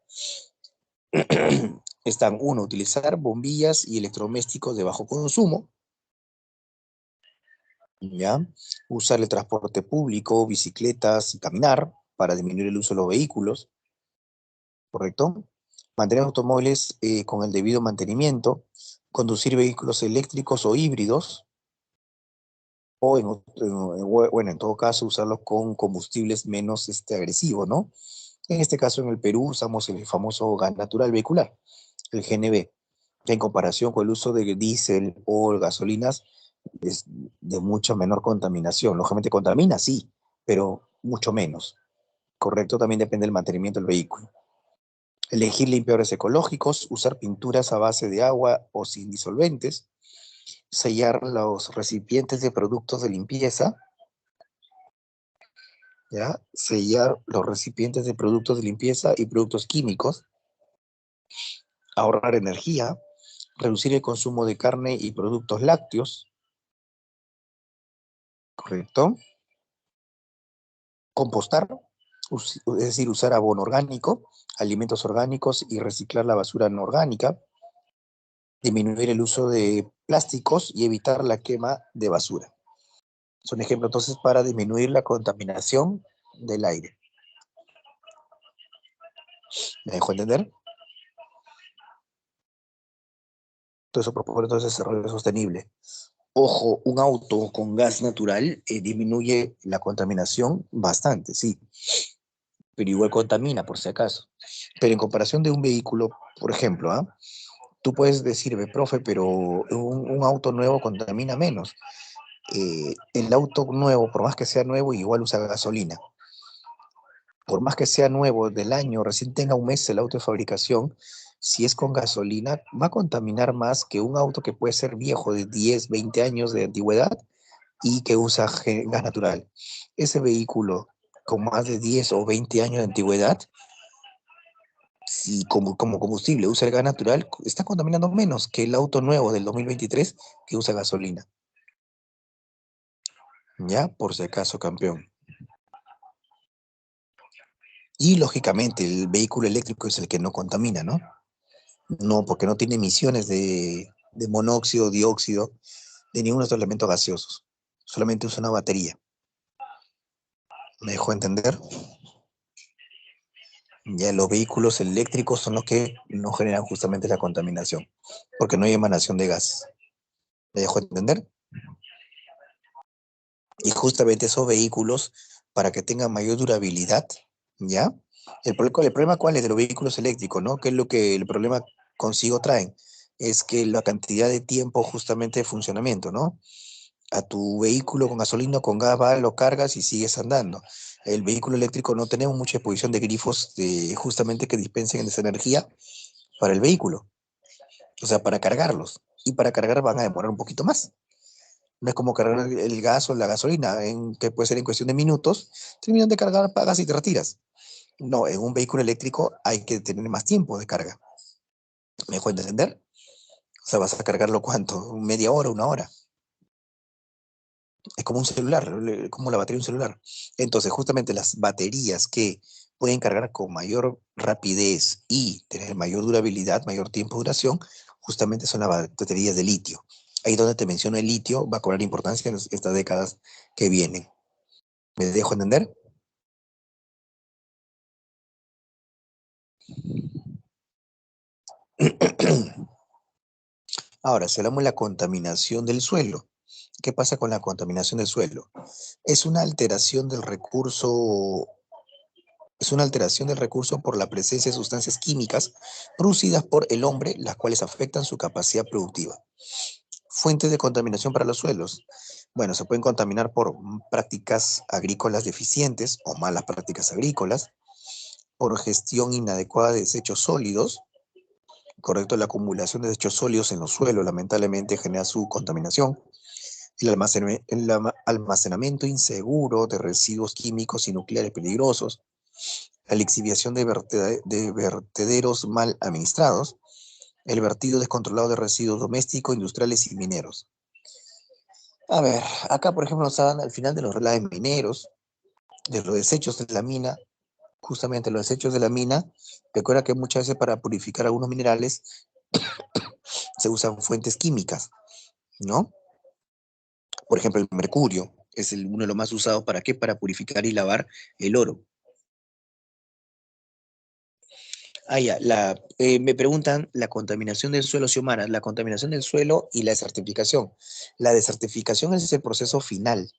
están, uno, utilizar bombillas y electrodomésticos de bajo consumo, ¿ya? Usar el transporte público, bicicletas y caminar para disminuir el uso de los vehículos, ¿correcto? Mantener automóviles con el debido mantenimiento, conducir vehículos eléctricos o híbridos, o bueno, en todo caso, usarlos con combustibles menos agresivos, ¿no? En este caso, en el Perú, usamos el famoso gas natural vehicular, el GNV, que en comparación con el uso de diésel o gasolinas es de mucha menor contaminación. Lógicamente contamina, sí, pero mucho menos. Correcto, también depende del mantenimiento del vehículo. Elegir limpiadores ecológicos, usar pinturas a base de agua o sin disolventes, sellar los recipientes de productos de limpieza, ¿ya? Sellar los recipientes de productos de limpieza y productos químicos, ahorrar energía, reducir el consumo de carne y productos lácteos, ¿correcto? Compostar, es decir, usar abono orgánico, alimentos orgánicos y reciclar la basura no orgánica, disminuir el uso de plásticos y evitar la quema de basura. Son ejemplos entonces para disminuir la contaminación del aire. ¿Me dejo entender? Todo eso propone entonces desarrollo sostenible. Ojo, un auto con gas natural disminuye la contaminación bastante, sí, pero igual contamina por si acaso. Pero en comparación de un vehículo, por ejemplo, ¿ah? Tú puedes decirme, profe, pero un auto nuevo contamina menos. El auto nuevo, por más que sea nuevo, igual usa gasolina. Por más que sea nuevo del año, recién tenga un mes el auto de fabricación, si es con gasolina, va a contaminar más que un auto que puede ser viejo de 10, 20 años de antigüedad y que usa gas natural. Ese vehículo con más de 10 o 20 años de antigüedad, si como combustible usa el gas natural, está contaminando menos que el auto nuevo del 2023 que usa gasolina. ¿Ya? Por si acaso, campeón. Y lógicamente el vehículo eléctrico es el que no contamina, ¿no? No, porque no tiene emisiones de monóxido, dióxido, de ningún otro elemento gaseoso. Solamente usa una batería. ¿Me dejó entender? Ya los vehículos eléctricos son los que no generan justamente la contaminación, porque no hay emanación de gases. ¿Me dejó entender? Y justamente esos vehículos, para que tengan mayor durabilidad, ¿ya? El problema cuál es de los vehículos eléctricos, ¿no? ¿Qué es lo que el problema consigo traen? Es que la cantidad de tiempo justamente de funcionamiento, ¿no? A tu vehículo con gasolina o con gas va, lo cargas y sigues andando. El vehículo eléctrico no tenemos mucha exposición de grifos justamente que dispensen esa energía para el vehículo, o sea, para cargarlos. Y para cargar van a demorar un poquito más. No es como cargar el gas o la gasolina, que puede ser en cuestión de minutos, terminan de cargar, pagas y te retiras. No, en un vehículo eléctrico hay que tener más tiempo de carga. ¿Me dejo entender? O sea, vas a cargarlo ¿cuánto? ¿Media hora, una hora? Es como un celular, como la batería de un celular. Entonces, justamente las baterías que pueden cargar con mayor rapidez y tener mayor durabilidad, mayor tiempo de duración, justamente son las baterías de litio. Ahí donde te menciono el litio va a cobrar importancia en estas décadas que vienen. ¿Me dejo entender? Ahora, si hablamos de la contaminación del suelo, ¿qué pasa con la contaminación del suelo? Es una alteración del recurso, es una alteración del recurso por la presencia de sustancias químicas producidas por el hombre, las cuales afectan su capacidad productiva. Fuentes de contaminación para los suelos. Bueno, se pueden contaminar por prácticas agrícolas deficientes o malas prácticas agrícolas, por gestión inadecuada de desechos sólidos, correcto, la acumulación de desechos sólidos en los suelos lamentablemente genera su contaminación, el almacenamiento inseguro de residuos químicos y nucleares peligrosos, la lixiviación de vertederos mal administrados, el vertido descontrolado de residuos domésticos, industriales y mineros. A ver, acá por ejemplo nos dan al final de los relaves mineros, de los desechos de la mina, Justamente los desechos de la mina, recuerda que muchas veces para purificar algunos minerales se usan fuentes químicas, ¿no? Por ejemplo, el mercurio es uno de los más usados, ¿para qué? Para purificar y lavar el oro. Ya, me preguntan la contaminación del suelo, Xiomara, la contaminación del suelo y la desertificación. La desertificación es el proceso final.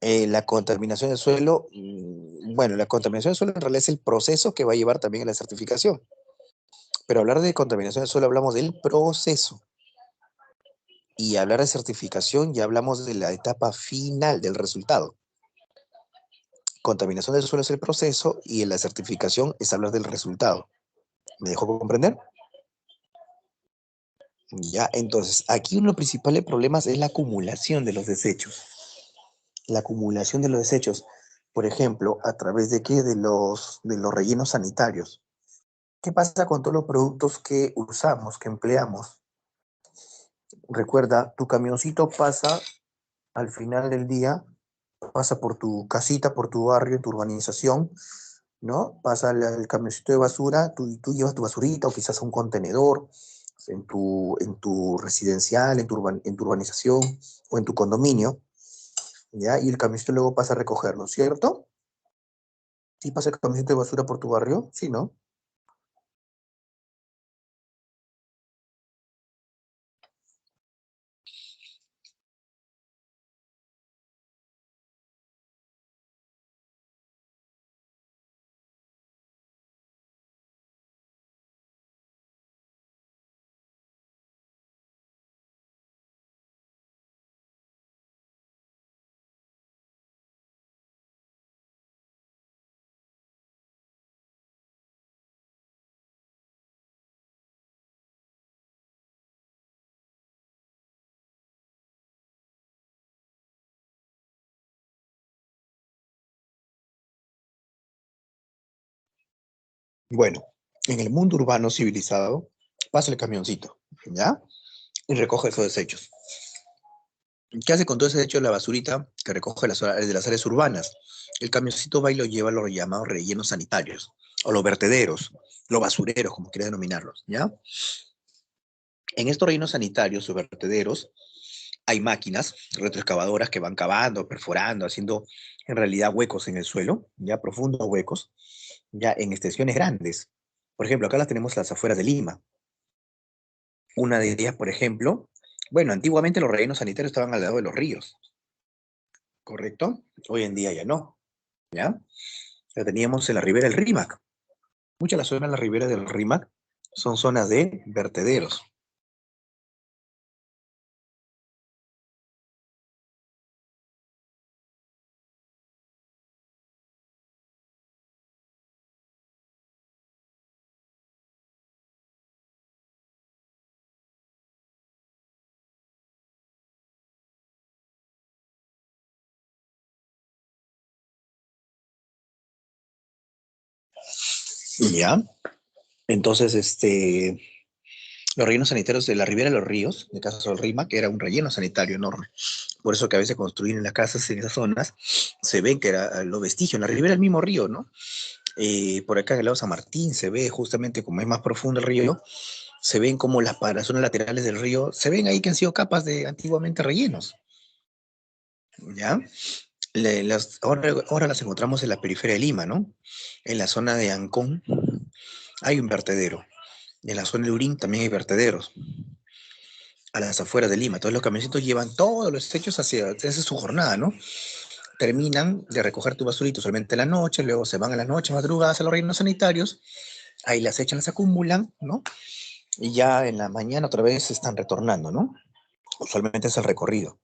La contaminación del suelo, bueno, la contaminación del suelo en realidad es el proceso que va a llevar también a la desertificación. Pero hablar de contaminación del suelo hablamos del proceso. Y hablar de certificación ya hablamos de la etapa final del resultado. Contaminación del suelo es el proceso y la certificación es hablar del resultado. ¿Me dejó comprender? Ya, entonces, aquí uno de los principales problemas es la acumulación de los desechos. La acumulación de los desechos, por ejemplo, ¿a través de qué? De los rellenos sanitarios. ¿Qué pasa con todos los productos que usamos, que empleamos? Recuerda, tu camioncito pasa al final del día, pasa por tu casita, por tu barrio, tu urbanización, ¿no? Pasa el camioncito de basura, tú llevas tu basurita o quizás a un contenedor en tu residencial, en tu urbanización o en tu condominio, ¿ya? Y el camioncito luego pasa a recogerlo, ¿cierto? ¿Sí pasa el camioncito de basura por tu barrio? Sí, ¿no? Bueno, en el mundo urbano civilizado pasa el camioncito, ¿ya? Y recoge esos desechos. ¿Qué hace con todo ese desecho de la basurita que recoge de las áreas urbanas? El camioncito va y lo lleva a los llamados rellenos sanitarios, o los vertederos, los basureros, como quiera denominarlos, ¿ya? En estos rellenos sanitarios o vertederos hay máquinas retroexcavadoras que van cavando, perforando, haciendo en realidad huecos en el suelo, ya profundos huecos, ya en extensiones grandes. Por ejemplo, acá las tenemos a las afueras de Lima. Una de ellas, por ejemplo, bueno, antiguamente los rellenos sanitarios estaban al lado de los ríos, ¿correcto? Hoy en día ya no, ¿ya? La teníamos en la ribera del Rímac. Muchas de las zonas en la ribera del Rímac son zonas de vertederos. ¿Ya? Entonces, los rellenos sanitarios de la ribera de los ríos, en el caso del Rímac, que era un relleno sanitario enorme. Por eso que a veces construyen las casas en esas zonas, se ven que era los vestigios, en la ribera del mismo río, ¿no? Por acá en el lado de San Martín se ve justamente como es más profundo el río, se ven como para las zonas laterales del río, se ven ahí que han sido capas de antiguamente rellenos, ¿ya? Ahora las encontramos en la periferia de Lima, ¿no? En la zona de Ancón hay un vertedero, en la zona de Urín también hay vertederos, a las afueras de Lima. Todos los camioncitos llevan todos los desechos esa es su jornada, ¿no? Terminan de recoger tu basurito solamente en la noche, luego se van a la noche, madrugadas a los rellenos sanitarios, ahí las echan, las acumulan, ¿no? Y ya en la mañana otra vez se están retornando, ¿no? Usualmente es el recorrido,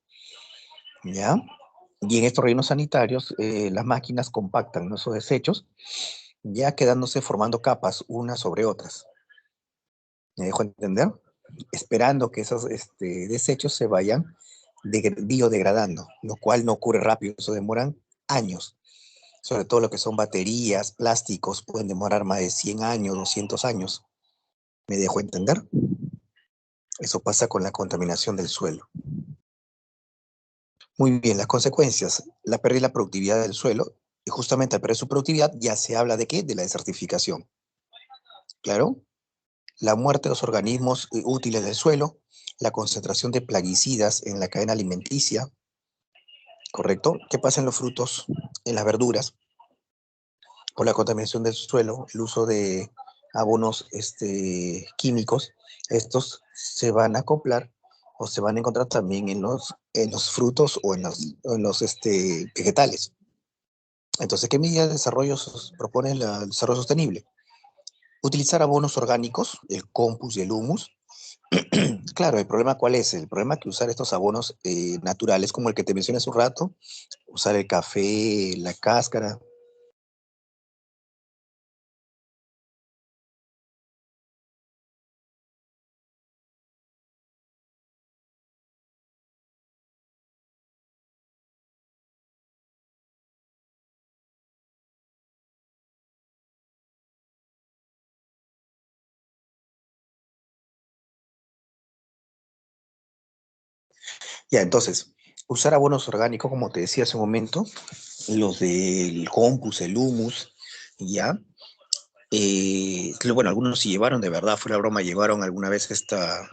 ¿ya? Y en estos rellenos sanitarios, las máquinas compactan, ¿no?, esos desechos, ya quedándose formando capas unas sobre otras. ¿Me dejo entender? Esperando que esos desechos se vayan biodegradando, lo cual no ocurre rápido, eso demoran años. Sobre todo lo que son baterías, plásticos, pueden demorar más de 100 años, 200 años. ¿Me dejo entender? Eso pasa con la contaminación del suelo. Muy bien, las consecuencias, la pérdida de la productividad del suelo, Y justamente al perder su productividad ya se habla de ¿qué? De la desertificación. ¿Claro? La muerte de los organismos útiles del suelo, la concentración de plaguicidas en la cadena alimenticia, ¿correcto? ¿Qué pasa en los frutos, en las verduras? Por la contaminación del suelo, el uso de abonos químicos, estos se van a acoplar o se van a encontrar también en los frutos o en los vegetales. Entonces, ¿qué medida de desarrollo propone el desarrollo sostenible? Utilizar abonos orgánicos, el compost y el humus. Claro, ¿el problema cuál es? El problema es que usar estos abonos naturales, como el que te mencioné hace un rato, usar el café, la cáscara. Ya, entonces, usar abonos orgánicos, como te decía hace un momento, los del compost, el humus, ya. Bueno, algunos sí llevaron, de verdad, fue la broma, llevaron alguna vez esta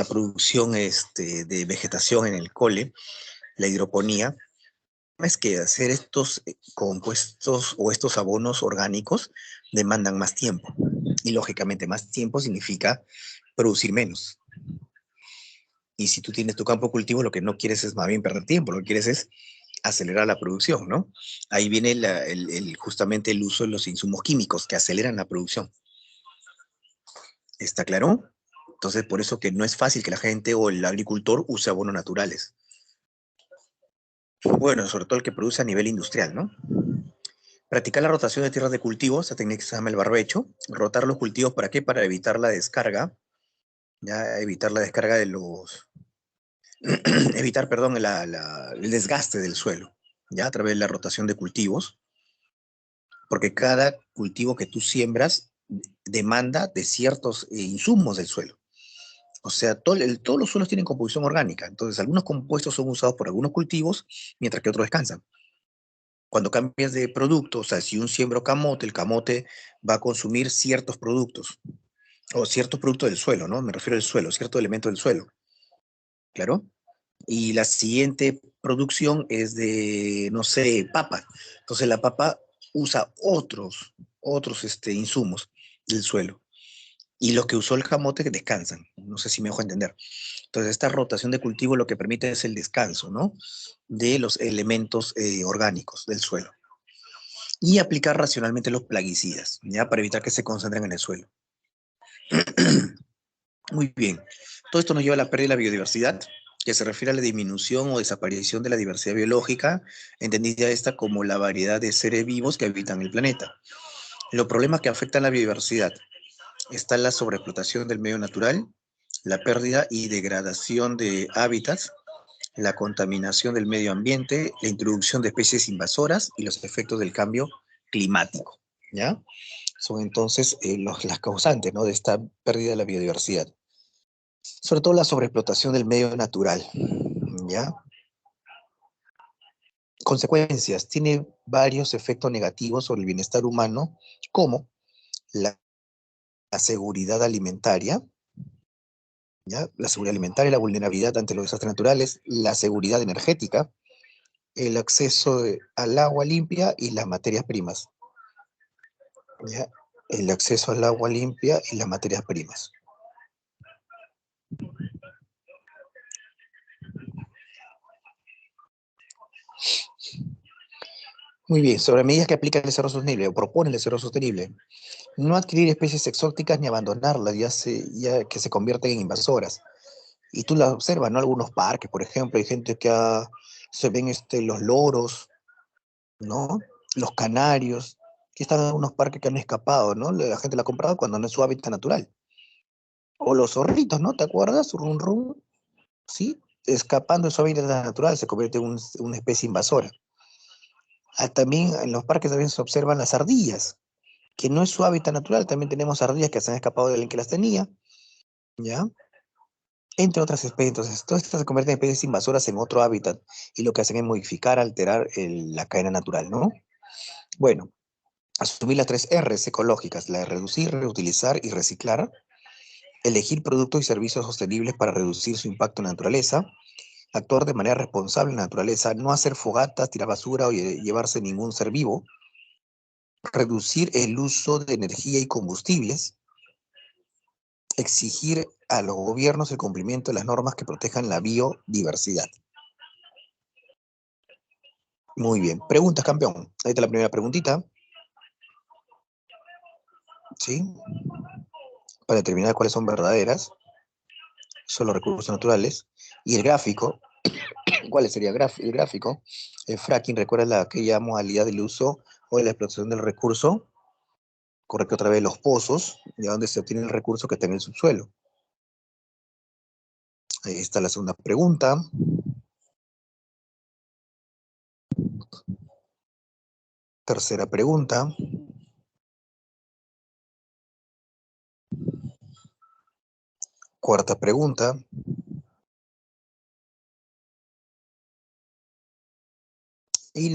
producción de vegetación en el cole, la hidroponía. Es que hacer estos compuestos o estos abonos orgánicos demandan más tiempo. Y lógicamente más tiempo significa producir menos. Y si tú tienes tu campo de cultivo, lo que no quieres es más bien perder tiempo, lo que quieres es acelerar la producción, ¿no? Ahí viene justamente el uso de los insumos químicos que aceleran la producción. ¿Está claro? Entonces, por eso que no es fácil que la gente o el agricultor use abonos naturales. Bueno, sobre todo el que produce a nivel industrial, ¿no? Practicar la rotación de tierras de cultivo, esa técnica que se llama el barbecho. Rotar los cultivos, ¿para qué? Para evitar la descarga, ya evitar la descarga de los, evitar, perdón, el desgaste del suelo, ya a través de la rotación de cultivos, porque cada cultivo que tú siembras demanda de ciertos insumos del suelo. O sea, todos los suelos tienen composición orgánica, entonces algunos compuestos son usados por algunos cultivos, mientras que otros descansan. Cuando cambias de producto, o sea, si un siembro camote, el camote va a consumir ciertos productos, o ciertos productos del suelo, ¿no? Me refiero al suelo, cierto elemento del suelo, ¿claro? Y la siguiente producción es de, no sé, papa. Entonces la papa usa otros insumos del suelo. Y los que usó el camote descansan. No sé si me dejo entender. Entonces esta rotación de cultivo lo que permite es el descanso, ¿no? De los elementos orgánicos del suelo. Y aplicar racionalmente los plaguicidas, ¿ya? Para evitar que se concentren en el suelo. Muy bien. Todo esto nos lleva a la pérdida de la biodiversidad, que se refiere a la disminución o desaparición de la diversidad biológica, entendida esta como la variedad de seres vivos que habitan el planeta. Los problemas que afectan la biodiversidad están la sobreexplotación del medio natural, la pérdida y degradación de hábitats, la contaminación del medio ambiente, la introducción de especies invasoras y los efectos del cambio climático, ¿ya? Son entonces las causantes, ¿no? De esta pérdida de la biodiversidad. Sobre todo la sobreexplotación del medio natural, ¿ya? Consecuencias, tiene varios efectos negativos sobre el bienestar humano, como la, la seguridad alimentaria, ¿ya? La seguridad alimentaria, la vulnerabilidad ante los desastres naturales, la seguridad energética, el acceso al agua limpia y las materias primas, ¿ya? El acceso al agua limpia y las materias primas. Muy bien, sobre medidas que aplica el desarrollo sostenible o propone el desarrollo sostenible. No adquirir especies exóticas ni abandonarlas, ya que se convierten en invasoras. Y tú las observas, ¿no? Algunos parques, por ejemplo, hay gente se ven los loros, ¿no? Los canarios, que están en algunos parques que han escapado, ¿no? La gente la ha comprado cuando no es su hábitat natural. O los zorritos, ¿no? ¿Te acuerdas? Rum rum, ¿sí? Escapando de su hábitat natural, se convierte en una especie invasora. También en los parques también se observan las ardillas, que no es su hábitat natural, también tenemos ardillas que se han escapado de alguien que las tenía, ¿ya? entre otras especies. Entonces, todas estas se convierten en especies invasoras en otro hábitat y lo que hacen es modificar, alterar la cadena natural, ¿no? Bueno, asumir las 3 Rs ecológicas, la de reducir, reutilizar y reciclar, elegir productos y servicios sostenibles para reducir su impacto en la naturaleza, actuar de manera responsable en la naturaleza, no hacer fogatas, tirar basura o llevarse ningún ser vivo, reducir el uso de energía y combustibles, exigir a los gobiernos el cumplimiento de las normas que protejan la biodiversidad. Muy bien. Preguntas, campeón. Ahí está la primera preguntita. ¿Sí? Para determinar cuáles son verdaderas, son los recursos naturales. Y el gráfico, ¿cuál sería el gráfico? El fracking, recuerda aquella modalidad del uso o de la explotación del recurso. Correcto, otra vez los pozos, de donde se obtiene el recurso que está en el subsuelo. Ahí está la segunda pregunta. Tercera pregunta. Cuarta pregunta. Y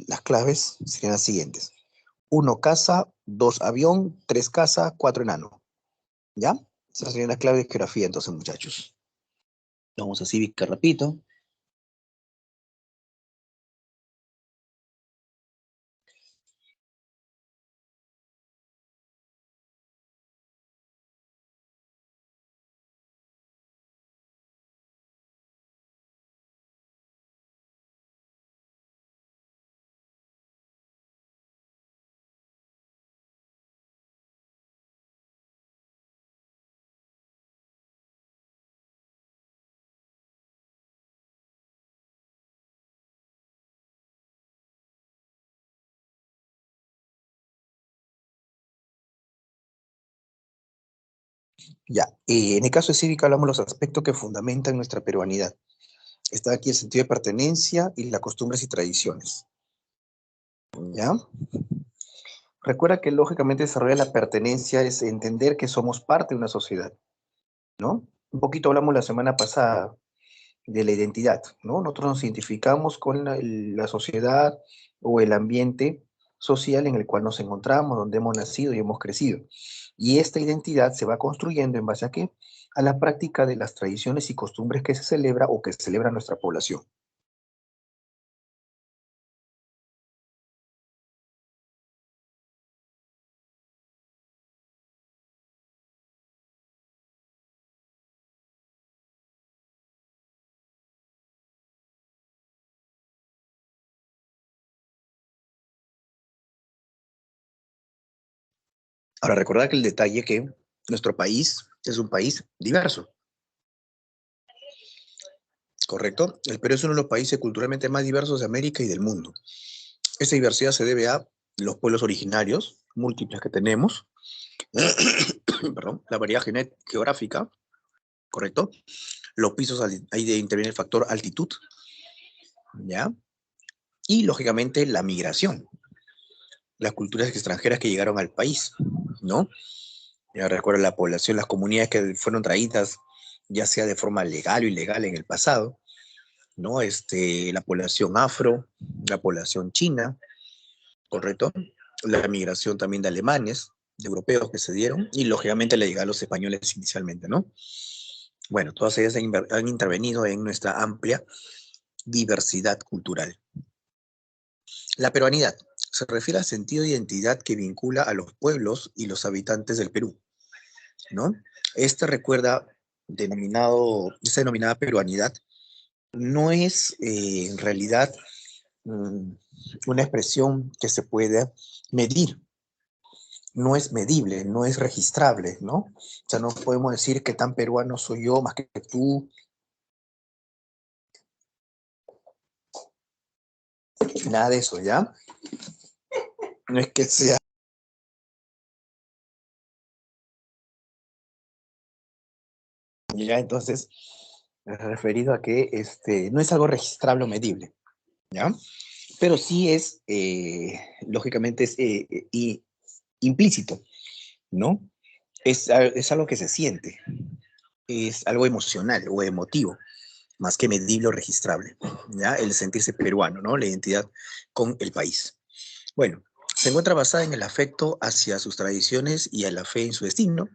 las claves serían las siguientes. 1 casa, 2 avión, 3 casa, 4 enano. ¿Ya? Esas serían las claves de geografía entonces, muchachos. Vamos a cívica rapidito. Ya, en el caso de cívica hablamos de los aspectos que fundamentan nuestra peruanidad. Está aquí el sentido de pertenencia y las costumbres y tradiciones. ¿Ya? Recuerda que lógicamente desarrollar la pertenencia es entender que somos parte de una sociedad, ¿no? Un poquito hablamos la semana pasada de la identidad, ¿no? Nosotros nos identificamos con la sociedad o el ambiente social en el cual nos encontramos, donde hemos nacido y hemos crecido. Y esta identidad se va construyendo en base a qué? A la práctica de las tradiciones y costumbres que se celebra o que celebra nuestra población. Ahora, recordar que el detalle que nuestro país es un país diverso, ¿correcto? El Perú es uno de los países culturalmente más diversos de América y del mundo. Esta diversidad se debe a los pueblos originarios, múltiples que tenemos, perdón, la variedad geográfica, ¿correcto? Los pisos, ahí de interviene el factor altitud, ¿ya? Y, lógicamente, la migración, las culturas extranjeras que llegaron al país, ¿no? Ya recuerda la población, las comunidades que fueron traídas, ya sea de forma legal o ilegal en el pasado, ¿no? La población afro, la población china, ¿correcto? La migración también de alemanes, de europeos que se dieron, y lógicamente la llegada de los españoles inicialmente, ¿no? Bueno, todas ellas han intervenido en nuestra amplia diversidad cultural. La peruanidad se refiere al sentido de identidad que vincula a los pueblos y los habitantes del Perú, ¿no? Recuerda, esta denominada peruanidad, no es en realidad mm, una expresión que se pueda medir, no es medible, no es registrable, ¿no? O sea, no podemos decir que tan peruano soy yo más que tú, nada de eso, ¿ya? No es que sea, ya, entonces, referido a que no es algo registrable o medible, ¿ya? Pero sí es, lógicamente, es implícito, ¿no? Es algo que se siente, es algo emocional o emotivo, más que medible o registrable, ¿ya? El sentirse peruano, ¿no? La identidad con el país. Bueno, se encuentra basada en el afecto hacia sus tradiciones y a la fe en su destino.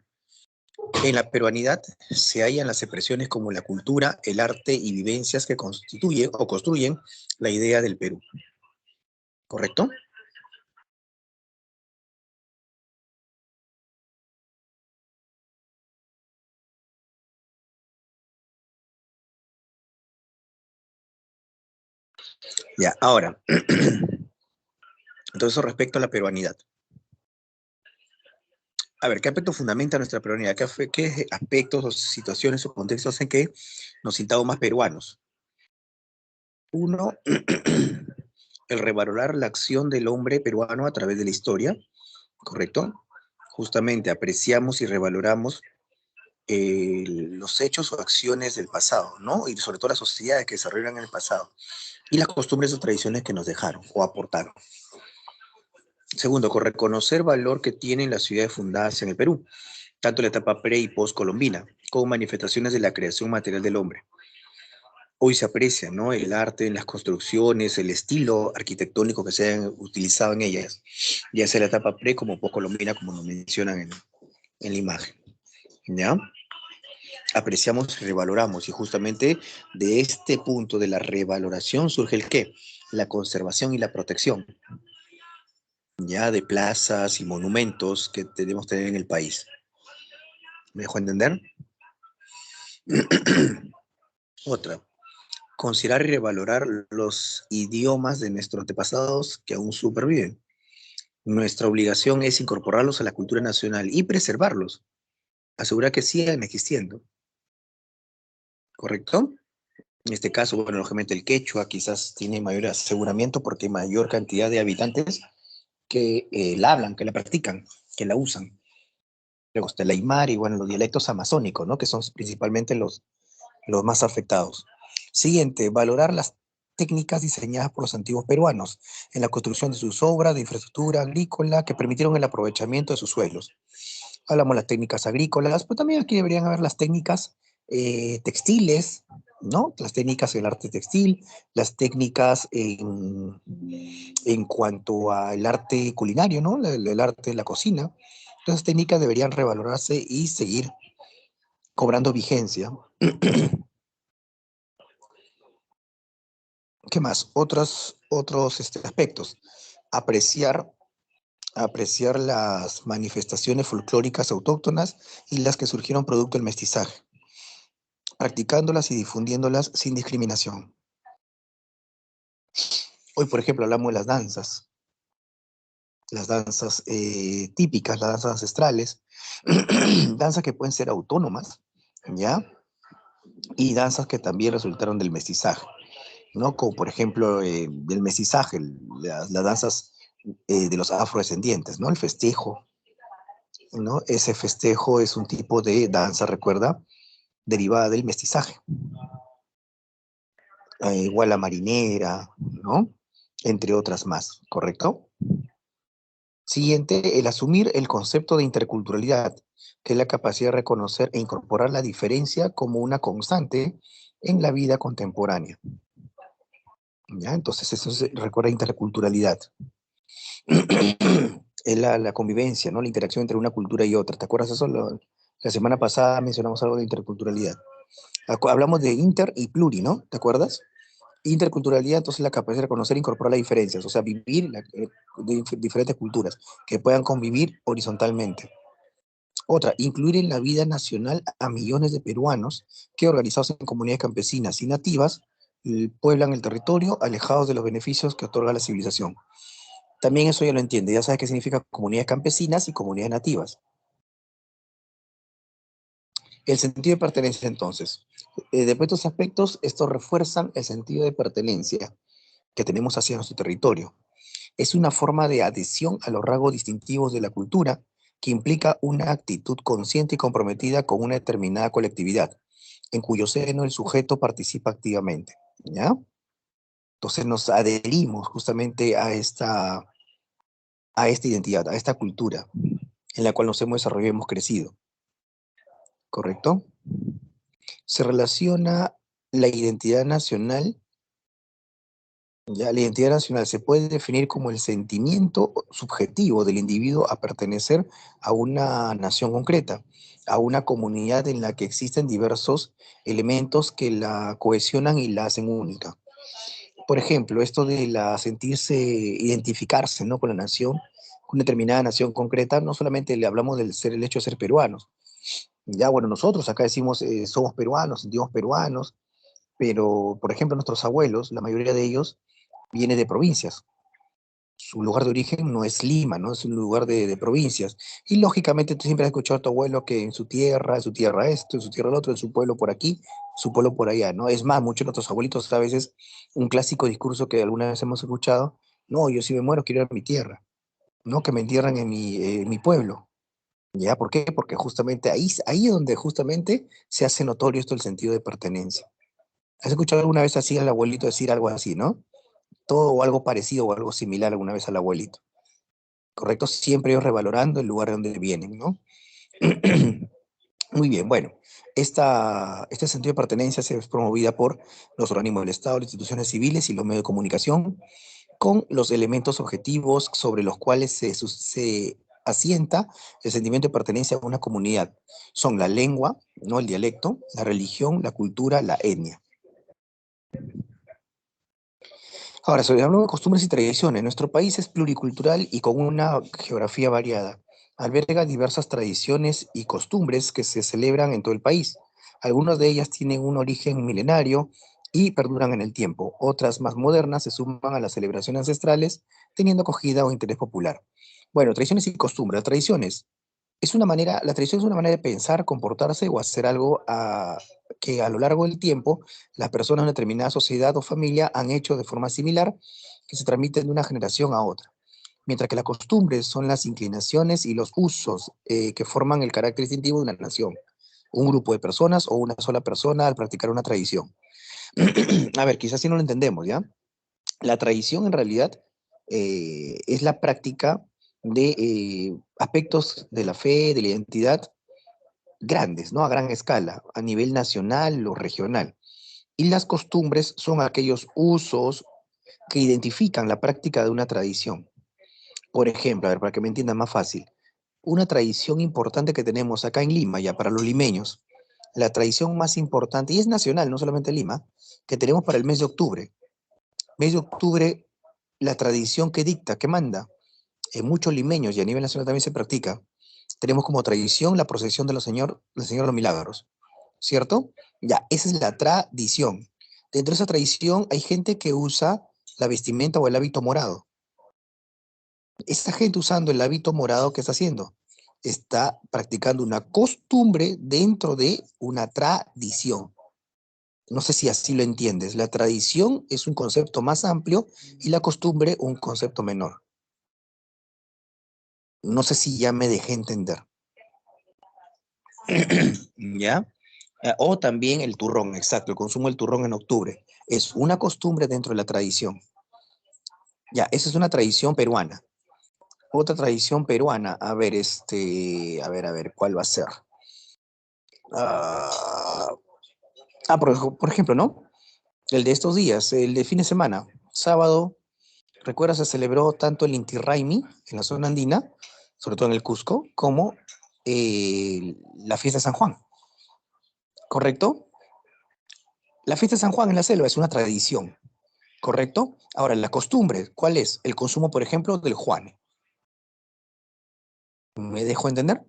En la peruanidad se hallan las expresiones como la cultura, el arte y vivencias que constituyen o construyen la idea del Perú, ¿correcto? Ya, ahora, entonces respecto a la peruanidad. A ver, ¿qué aspectos fundamenta nuestra peruanidad? ¿Qué aspectos o situaciones o contextos en que nos sintamos más peruanos? Uno, el revalorar la acción del hombre peruano a través de la historia, ¿correcto? Justamente apreciamos y revaloramos los hechos o acciones del pasado, ¿no? Y sobre todo las sociedades que se desarrollaron en el pasado y las costumbres o tradiciones que nos dejaron o aportaron. Segundo, con reconocer valor que tienen las ciudades fundadas en el Perú, tanto en la etapa pre y post colombina, como manifestaciones de la creación material del hombre. Hoy se aprecia, ¿no? El arte en las construcciones, el estilo arquitectónico que se han utilizado en ellas, ya sea la etapa pre como post colombina, como nos mencionan en la imagen, ¿ya? Apreciamos y revaloramos, y justamente de este punto de la revaloración surge el qué, la conservación y la protección, ya de plazas y monumentos que debemos tener en el país. ¿Me dejo entender? Otra, considerar y revalorar los idiomas de nuestros antepasados que aún superviven. Nuestra obligación es incorporarlos a la cultura nacional y preservarlos, asegurar que sigan existiendo, ¿correcto? En este caso, bueno, lógicamente el quechua quizás tiene mayor aseguramiento porque hay mayor cantidad de habitantes que la hablan, que la practican, que la usan. Luego está el aymara y bueno, los dialectos amazónicos, ¿no? Que son principalmente los más afectados. Siguiente, valorar las técnicas diseñadas por los antiguos peruanos en la construcción de sus obras de infraestructura agrícola que permitieron el aprovechamiento de sus suelos. Hablamos de las técnicas agrícolas, pero también aquí deberían haber las técnicas textiles, ¿no? Las técnicas del arte textil, las técnicas en cuanto al arte culinario, ¿no? El arte de la cocina. Entonces, técnicas deberían revalorarse y seguir cobrando vigencia. ¿Qué más? Otros aspectos. Apreciar, apreciar las manifestaciones folclóricas autóctonas y las que surgieron producto del mestizaje, practicándolas y difundiéndolas sin discriminación. Hoy, por ejemplo, hablamos de las danzas típicas, las danzas ancestrales, danzas que pueden ser autónomas, ¿ya? Y danzas que también resultaron del mestizaje, ¿no? Como por ejemplo del mestizaje, las danzas de los afrodescendientes, ¿no? El festejo, ¿no? Ese festejo es un tipo de danza, recuerda, derivada del mestizaje. Igual la marinera, ¿no? Entre otras más, ¿correcto? Siguiente, el asumir el concepto de interculturalidad, que es la capacidad de reconocer e incorporar la diferencia como una constante en la vida contemporánea. ¿Ya? Entonces, eso recuerda interculturalidad. Es la convivencia, ¿no? La interacción entre una cultura y otra. ¿Te acuerdas eso? La semana pasada mencionamos algo de interculturalidad. Hablamos de inter y pluri, ¿no? ¿Te acuerdas? Interculturalidad, entonces la capacidad de reconocer e incorporar las diferencias, o sea, vivir de diferentes culturas que puedan convivir horizontalmente. Otra, incluir en la vida nacional a millones de peruanos que, organizados en comunidades campesinas y nativas, pueblan el territorio alejados de los beneficios que otorga la civilización. También eso ya lo entiende, ya sabes qué significa comunidades campesinas y comunidades nativas. El sentido de pertenencia, entonces. Después de estos aspectos, estos refuerzan el sentido de pertenencia que tenemos hacia nuestro territorio. Es una forma de adhesión a los rasgos distintivos de la cultura que implica una actitud consciente y comprometida con una determinada colectividad, en cuyo seno el sujeto participa activamente, ¿ya? Entonces nos adherimos justamente a esta identidad, a esta cultura en la cual nos hemos desarrollado y hemos crecido, ¿correcto? Se relaciona la identidad nacional. Ya, la identidad nacional se puede definir como el sentimiento subjetivo del individuo a pertenecer a una nación concreta, a una comunidad en la que existen diversos elementos que la cohesionan y la hacen única. Por ejemplo, esto de la sentirse, identificarse, ¿no? Con la nación, con una determinada nación concreta, no solamente le hablamos del ser, el hecho de ser peruanos. Ya, bueno, nosotros acá decimos somos peruanos, sentimos peruanos, pero, por ejemplo, nuestros abuelos, la mayoría de ellos, viene de provincias. Su lugar de origen no es Lima, ¿no? Es un lugar de provincias. Y lógicamente tú siempre has escuchado a tu abuelo que en su tierra esto, en su tierra lo otro, en su pueblo por aquí, su pueblo por allá, ¿no? Es más, muchos de nuestros abuelitos a veces, un clásico discurso que alguna vez hemos escuchado, no, yo si me muero quiero ir a mi tierra, no que me entierran en mi pueblo. ¿Ya? ¿Por qué? Porque justamente ahí es donde justamente se hace notorio esto el sentido de pertenencia. ¿Has escuchado alguna vez así al abuelito decir algo así, no? Todo o algo parecido o algo similar alguna vez al abuelito. ¿Correcto? Siempre ellos revalorando el lugar de donde vienen, ¿no? Muy bien, bueno, este sentido de pertenencia se es promovida por los organismos del Estado, las instituciones civiles y los medios de comunicación, con los elementos objetivos sobre los cuales se asienta el sentimiento de pertenencia a una comunidad. Son la lengua, ¿no? El dialecto, la religión, la cultura, la etnia. Ahora, sobre hablando de costumbres y tradiciones, nuestro país es pluricultural y con una geografía variada. Alberga diversas tradiciones y costumbres que se celebran en todo el país. Algunas de ellas tienen un origen milenario y perduran en el tiempo. Otras más modernas se suman a las celebraciones ancestrales, teniendo acogida o interés popular. Bueno, tradiciones y costumbres. Tradiciones la tradición es una manera de pensar, comportarse o hacer algo que a lo largo del tiempo las personas de una determinada sociedad o familia han hecho de forma similar que se transmiten de una generación a otra. Mientras que las costumbres son las inclinaciones y los usos que forman el carácter distintivo de una nación, un grupo de personas o una sola persona al practicar una tradición. A ver, quizás si no lo entendemos, ¿ya? La tradición en realidad es la práctica de aspectos de la fe, de la identidad grandes, ¿no? A gran escala, a nivel nacional o regional. Y las costumbres son aquellos usos que identifican la práctica de una tradición. Por ejemplo, a ver, para que me entiendan más fácil, una tradición importante que tenemos acá en Lima, ya para los limeños, la tradición más importante, y es nacional, no solamente Lima, que tenemos para el mes de octubre. Mes de octubre, la tradición que dicta, que manda, en muchos limeños y a nivel nacional también se practica, tenemos como tradición la procesión de del Señor de los Milagros, ¿cierto? Ya, esa es la tradición. Dentro de esa tradición hay gente que usa la vestimenta o el hábito morado. Esta gente usando el hábito morado, ¿qué está haciendo? Está practicando una costumbre dentro de una tradición. No sé si así lo entiendes. La tradición es un concepto más amplio y la costumbre un concepto menor. No sé si ya me dejé entender. ¿Ya? O también el turrón, exacto, el consumo del turrón en octubre. Es una costumbre dentro de la tradición. Ya, esa es una tradición peruana. Otra tradición peruana, a ver, ¿cuál va a ser? Ah, por ejemplo, ¿no? El de estos días, el de fin de semana, sábado, recuerda, se celebró tanto el Inti Raymi en la zona andina, sobre todo en el Cusco, como la fiesta de San Juan, ¿correcto? La fiesta de San Juan en la selva es una tradición, ¿correcto? Ahora, la costumbre, ¿cuál es? El consumo, por ejemplo, del juane. ¿Me dejo entender?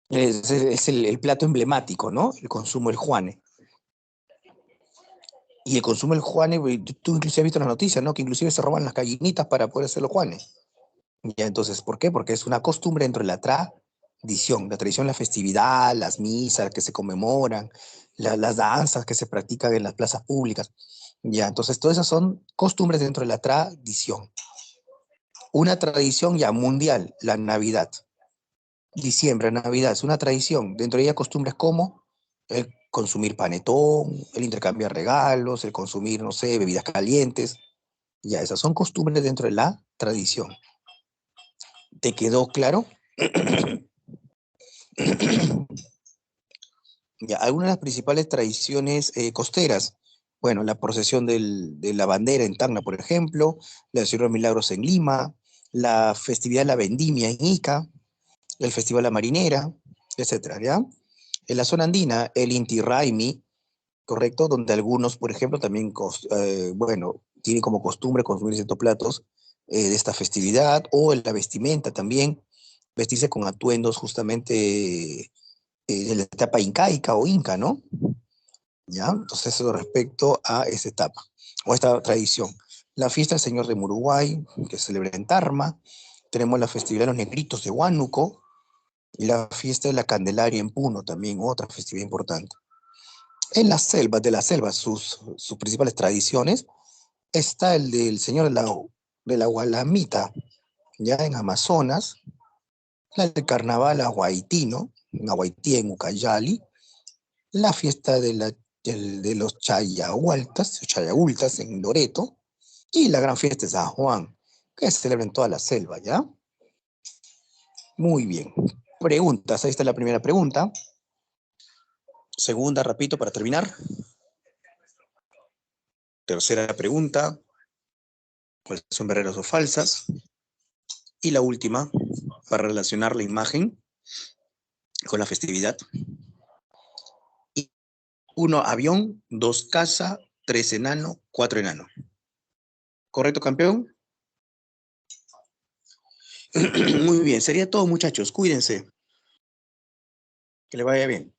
Es el plato emblemático, ¿no? El consumo del juane. Y el consumo del juane, tú inclusive has visto en las noticias, ¿no? Que inclusive se roban las gallinitas para poder hacer los juanes. Ya, entonces, ¿por qué? Porque es una costumbre dentro de la tradición, la festividad, las misas que se conmemoran, las danzas que se practican en las plazas públicas. Ya, entonces, todas esas son costumbres dentro de la tradición. Una tradición ya mundial, la Navidad. Diciembre, Navidad, es una tradición. Dentro de ella costumbres como el consumir panetón, el intercambiar regalos, el consumir, no sé, bebidas calientes. Ya, esas son costumbres dentro de la tradición. ¿Te quedó claro? Ya, algunas de las principales tradiciones costeras. Bueno, la procesión de la bandera en Tacna, por ejemplo, la Ciudad de los Milagros en Lima, la festividad de la Vendimia en Ica, el Festival La Marinera, etcétera, ¿ya? En la zona andina, el Inti Raymi, ¿correcto? Donde algunos, por ejemplo, también, bueno, tienen como costumbre consumir ciertos platos de esta festividad, o en la vestimenta también, vestirse con atuendos justamente de la etapa incaica o inca, ¿no? ¿Ya? Entonces, eso respecto a esa etapa, o esta tradición. La fiesta del Señor de Muruguay, que se celebra en Tarma. Tenemos la festividad de los Negritos de Huánuco, y la fiesta de la Candelaria en Puno, también otra festividad importante. En las selvas, de las selvas, sus principales tradiciones, está el del Señor de la Gualamita, ya en Amazonas, la del Carnaval Ahuaitino, en Ahuaití, en Ucayali, la fiesta de los Chayaultas en Loreto, y la gran fiesta de San Juan, que se celebra en toda la selva, ¿ya? Muy bien. Preguntas, ahí está la primera pregunta. Segunda, repito, para terminar. Tercera pregunta, ¿cuáles son verdaderas o falsas? Y la última, para relacionar la imagen con la festividad. Y 1, avión; 2, casa; 3, enano; 4, enano. ¿Correcto, campeón? Muy bien, sería todo, muchachos. Cuídense. Que le vaya bien.